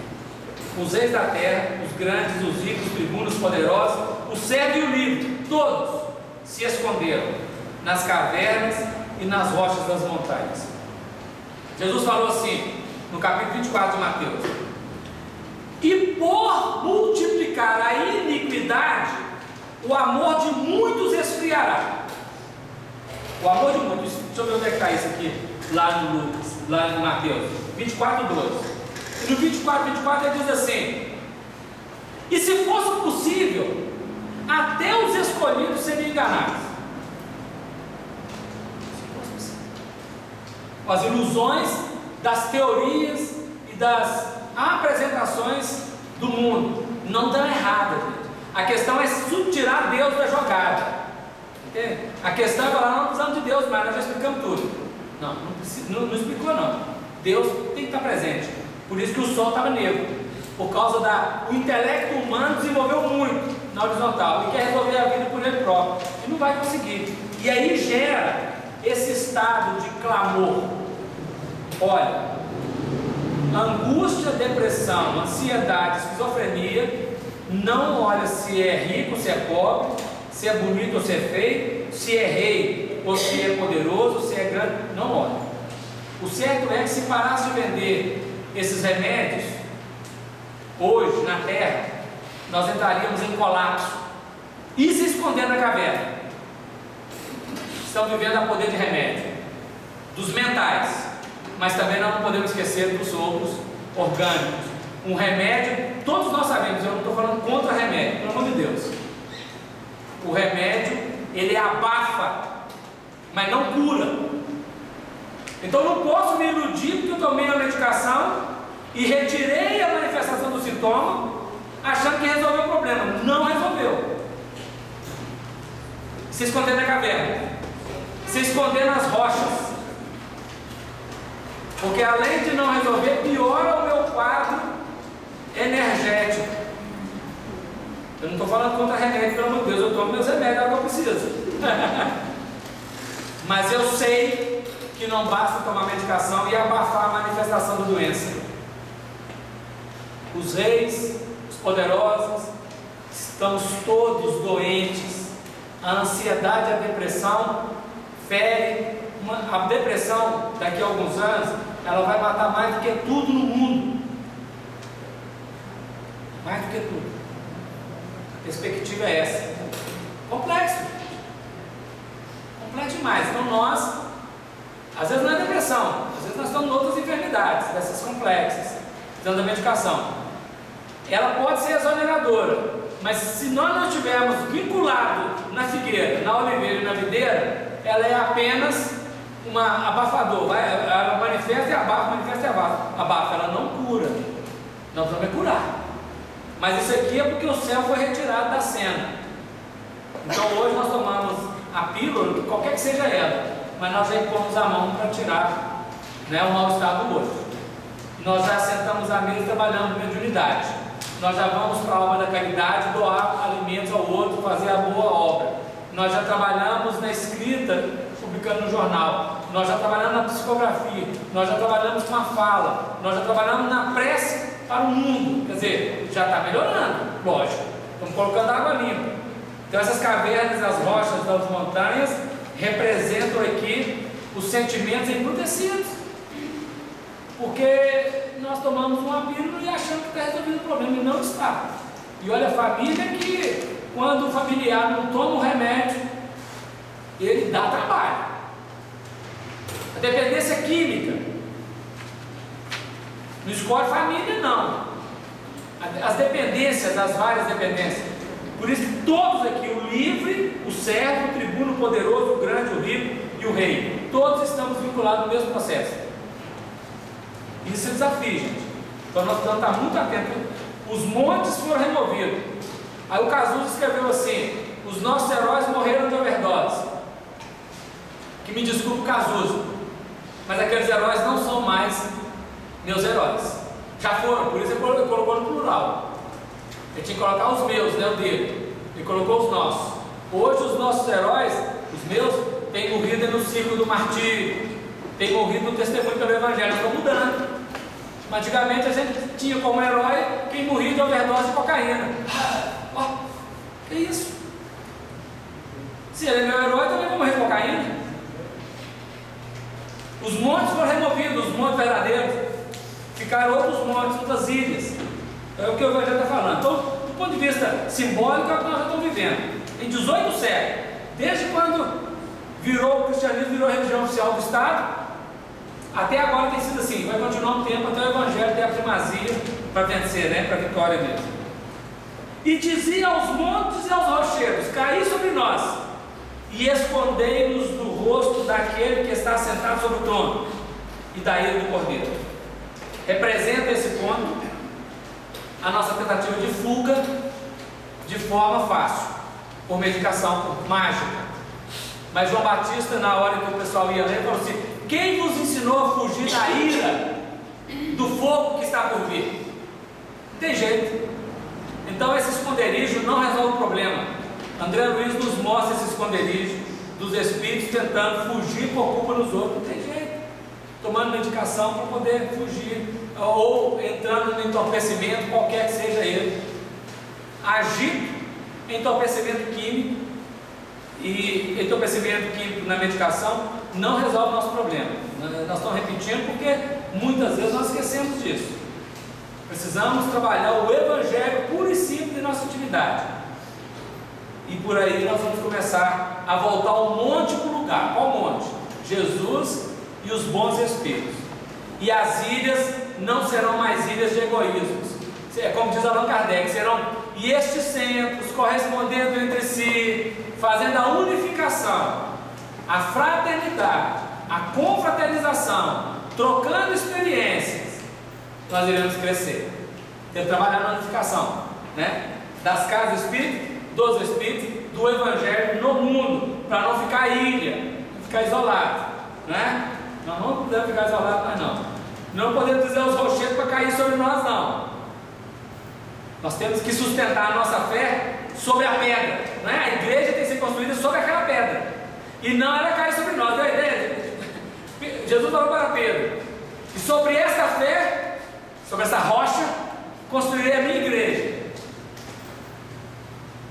Os reis da terra, os grandes, os ricos, os tribunos, os poderosos, o servo e o livre, todos se esconderam nas cavernas e nas rochas das montanhas. Jesus falou assim, no capítulo 24 de Mateus: e por multiplicar a iniquidade, o amor de muitos esfriará. O amor de muitos, deixa eu ver onde é que está isso aqui, lá no Lucas, lá em Mateus 24, 12. E no 24 ele diz assim: e se fosse possível, até os escolhidos seriam enganados. As ilusões das teorias e das apresentações do mundo não estão erradas, gente. A questão é tirar Deus da jogada. Entende? A questão é falar: não precisamos de Deus, mas nós já explicamos tudo. Não explicou não. Deus tem que estar presente. Por isso que o sol estava negro, por causa o intelecto humano desenvolveu muito na horizontal e quer resolver a vida por ele próprio e não vai conseguir. E aí gera esse estado de clamor. Olha, angústia, depressão, ansiedade, esquizofrenia, não olha se é rico, se é pobre, se é bonito ou se é feio, se é rei ou se é poderoso, se é grande, não olha. O certo é que se parasse de vender esses remédios, hoje na Terra, nós entraríamos em colapso e se esconder na caverna. Estão vivendo a poder de remédio, dos mentais, mas também não podemos esquecer dos outros orgânicos. Um remédio, todos nós sabemos, eu não estou falando contra remédio, pelo amor de Deus. O remédio, ele abafa, mas não cura. Então eu não posso me iludir porque eu tomei a medicação e retirei a manifestação do sintoma, achando que resolveu o problema. Não resolveu. Se esconder na caverna, se esconder nas rochas, porque além de não resolver, piora o meu quadro energético. Eu não estou falando contra remédio, pelo amor de Deus, eu tomo meus remédios, é o que eu preciso. Mas eu sei que não basta tomar medicação e abafar a manifestação da doença. Os reis, os poderosos, estamos todos doentes. A ansiedade e a depressão ferem. A depressão, daqui a alguns anos, ela vai matar mais do que tudo no mundo. Mais do que tudo. A perspectiva é essa. Complexo. Complexo demais. Então nós, às vezes não é depressão, às vezes nós estamos em outras enfermidades, dessas complexas, precisando da medicação. Ela pode ser exoneradora, mas se nós não estivermos vinculados na figueira, na oliveira e na videira, ela é apenas uma abafador. Ela manifesta e abafa, manifesta e abafa. Ela não cura. Nós vamos curar. Mas isso aqui é porque o céu foi retirado da cena. Então hoje nós tomamos a pílula, qualquer que seja ela, mas nós já impomos a mão para tirar, né, o mal-estar do outro. Nós já sentamos à mesa e trabalhamos em mediunidade. Nós já vamos para a obra da caridade, doar alimentos ao outro, fazer a boa obra. Nós já trabalhamos na escrita, publicando no jornal. Nós já trabalhamos na psicografia. Nós já trabalhamos com a fala. Nós já trabalhamos na prece para o mundo. Quer dizer, já está melhorando, lógico. Estamos colocando água limpa. Então essas cavernas, as rochas das montanhas representam aqui os sentimentos embrutecidos. Porque nós tomamos uma pílula e achamos que está resolvido o problema, e não está. E olha, a família que, quando o familiar não toma o remédio, ele dá trabalho. A dependência química não escolhe família, não. As dependências, as várias dependências. Por isso que todos aqui, o livre, o servo, o tribuno, o poderoso, o grande, o rico e o rei, todos estamos vinculados no mesmo processo. Isso é desafio, gente. Então nós precisamos estar muito atentos. Os montes foram removidos. Aí o Cazuza escreveu assim: os nossos heróis morreram de overdose. Que me desculpe o Cazuza, mas aqueles heróis não são mais meus heróis. Já foram, por isso ele colocou no plural. Ele tinha que colocar os meus, né, o dele. Ele colocou os nossos. Hoje os nossos heróis, os meus, têm morrido no ciclo do martírio, têm morrido no testemunho pelo Evangelho. Estão mudando. Antigamente a gente tinha como herói quem morria de overdose de cocaína. Ó, que isso? Se ele é meu herói, também vou morrer de cocaína. Os montes foram removidos, os montes verdadeiros. Ficaram outros montes, outras ilhas. É o que o Evangelho está falando. Então, do ponto de vista simbólico, é o que nós já estamos vivendo. Em 18 séculos, desde quando o cristianismo virou a religião oficial do Estado, até agora tem sido assim. Vai continuar um tempo até o Evangelho ter a primazia para vencer, né? Para a vitória mesmo. E dizia aos montes e aos rochedos: caí sobre nós e escondei-nos do rosto daquele que está sentado sobre o trono e da ira do Cordeiro. Representa esse ponto a nossa tentativa de fuga de forma fácil, por medicação, por mágica. Mas João Batista, na hora que o pessoal ia ler, falou assim: quem vos ensinou a fugir da ira do fogo que está por vir? Não tem jeito. Então esse esconderijo não resolve o problema. André Luiz nos mostra esse esconderijo dos espíritos tentando fugir por culpa dos outros. Não tem jeito. Tomando medicação para poder fugir, ou entrando no entorpecimento, qualquer que seja ele. Agito, entorpecimento químico, e entorpecimento químico na medicação não resolve o nosso problema. Nós estamos repetindo porque muitas vezes nós esquecemos disso. Precisamos trabalhar o Evangelho puro e simples em nossa atividade. E por aí nós vamos começar a voltar um monte para o lugar. Qual monte? Jesus e os bons espíritos. E as ilhas não serão mais ilhas de egoísmos. Como diz Allan Kardec, serão estes centros correspondendo entre si, fazendo a unificação, a fraternidade, a confraternização, trocando experiências. Nós iremos crescer. Temos que trabalhar na unificação, né? Das casas espíritas, dos espíritos, do Evangelho no mundo, para não ficar ilha, não ficar isolado, né? Nós não podemos ficar isolados, mas não. Não podemos dizer aos rochedos para cair sobre nós, não. Nós temos que sustentar a nossa fé sobre a pedra, né? A igreja tem que ser construída sobre aquela pedra, e não ela cair sobre nós. Deu a ideia? Jesus falou para Pedro: e sobre essa fé, sobre essa rocha, construirei a minha igreja.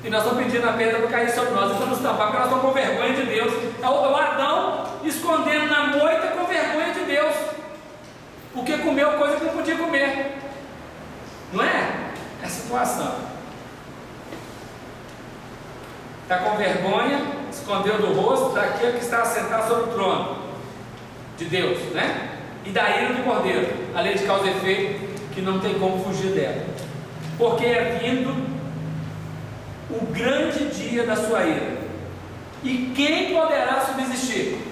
E nós estamos pedindo a pedra para cair sobre nós, estamos tampar, porque nós estamos com vergonha de Deus. É o Adão escondendo na moita com vergonha de Deus, porque comeu coisa que não podia comer, não é? É a situação. Está com vergonha, escondeu do rosto daquele que está sentado sobre o trono de Deus, né? E da ira do Cordeiro, a lei de causa e efeito, que não tem como fugir dela, porque é vindo o grande dia da sua ira. E quem poderá subsistir?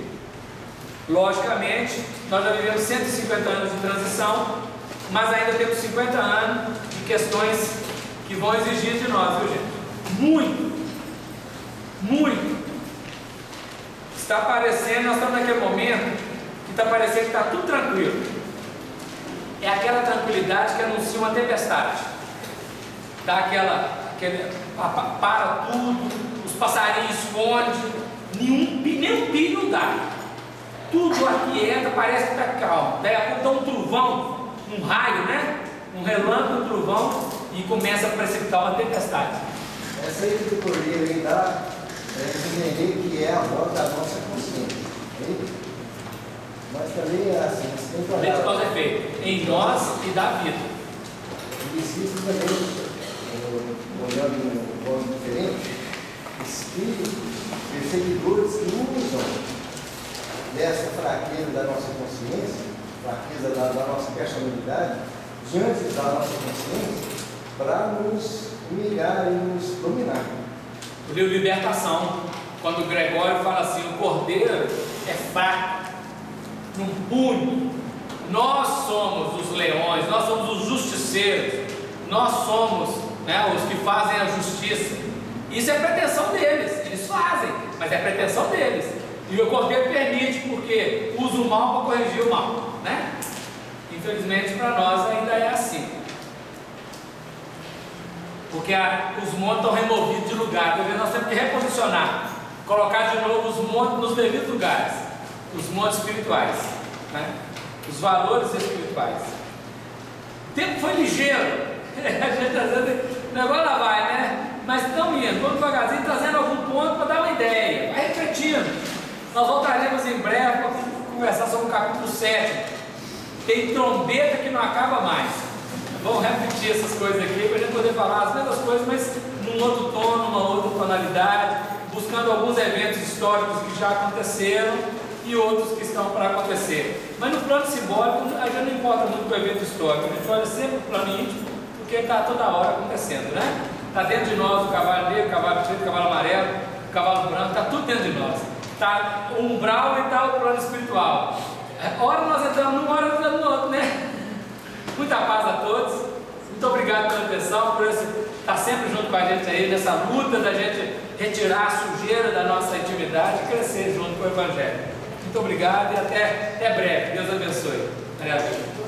Logicamente, nós já vivemos 150 anos de transição, mas ainda temos 50 anos de questões que vão exigir de nós, viu, gente? Muito. Muito. Está parecendo, nós estamos naquele momento que está parecendo que está tudo tranquilo. É aquela tranquilidade que anuncia uma tempestade. Dá para tudo, os passarinhos escondem, nem um pio dá. Tudo aquieta, parece que está calmo. Daí a pouco dá um trovão, um raio, né? Um relâmpago, um trovão, e começa a precipitar uma tempestade. Essa editoria aí dá entender que é a voz da nossa consciência. Mas também é assim, você tem que olhar. Lei de causa e efeito, em nós e da vida. Existe também, olhando em um modo diferente, espíritos perseguidores que usam dessa fraqueza da nossa consciência, fraqueza da nossa personalidade, diante da nossa consciência, para nos humilhar e nos dominar. O livro Libertação, quando o Gregório fala assim, o cordeiro é fraco, não pune, nós somos os leões, nós somos os justiceiros, nós somos, né, os que fazem a justiça. Isso é pretensão deles, eles fazem, mas é pretensão deles. E o cordeiro permite, porque usa o mal para corrigir o mal, né? Infelizmente para nós ainda é assim. Porque os montes estão removidos de lugar, nós temos que reposicionar, colocar de novo os montes nos devidos lugares, os montes espirituais, né? Os valores espirituais. O tempo foi ligeiro, a gente às vezes, o negócio lá vai, né? Mas estamos indo, vamos devagarzinho, trazendo algum ponto para dar uma ideia, vai refletindo. Nós voltaremos em breve para conversar sobre o capítulo 7. Tem trombeta que não acaba mais. Vamos repetir essas coisas aqui para a gente poder falar as mesmas coisas, mas num outro tom, numa outra tonalidade, buscando alguns eventos históricos que já aconteceram e outros que estão para acontecer. Mas no plano simbólico, a gente não importa muito com o evento histórico, a gente olha sempre o plano íntimo, porque está toda hora acontecendo, né? Está dentro de nós o cavalo negro, o cavalo preto, o cavalo amarelo, o cavalo branco, está tudo dentro de nós. Está o umbral e está o plano espiritual. Ora nós entramos num, ora nós entramos no outro, né? Muita paz a todos, muito obrigado pela atenção, por estar sempre junto com a gente aí, nessa luta da gente retirar a sujeira da nossa intimidade e crescer junto com o Evangelho. Muito obrigado e até breve. Deus abençoe. Maria.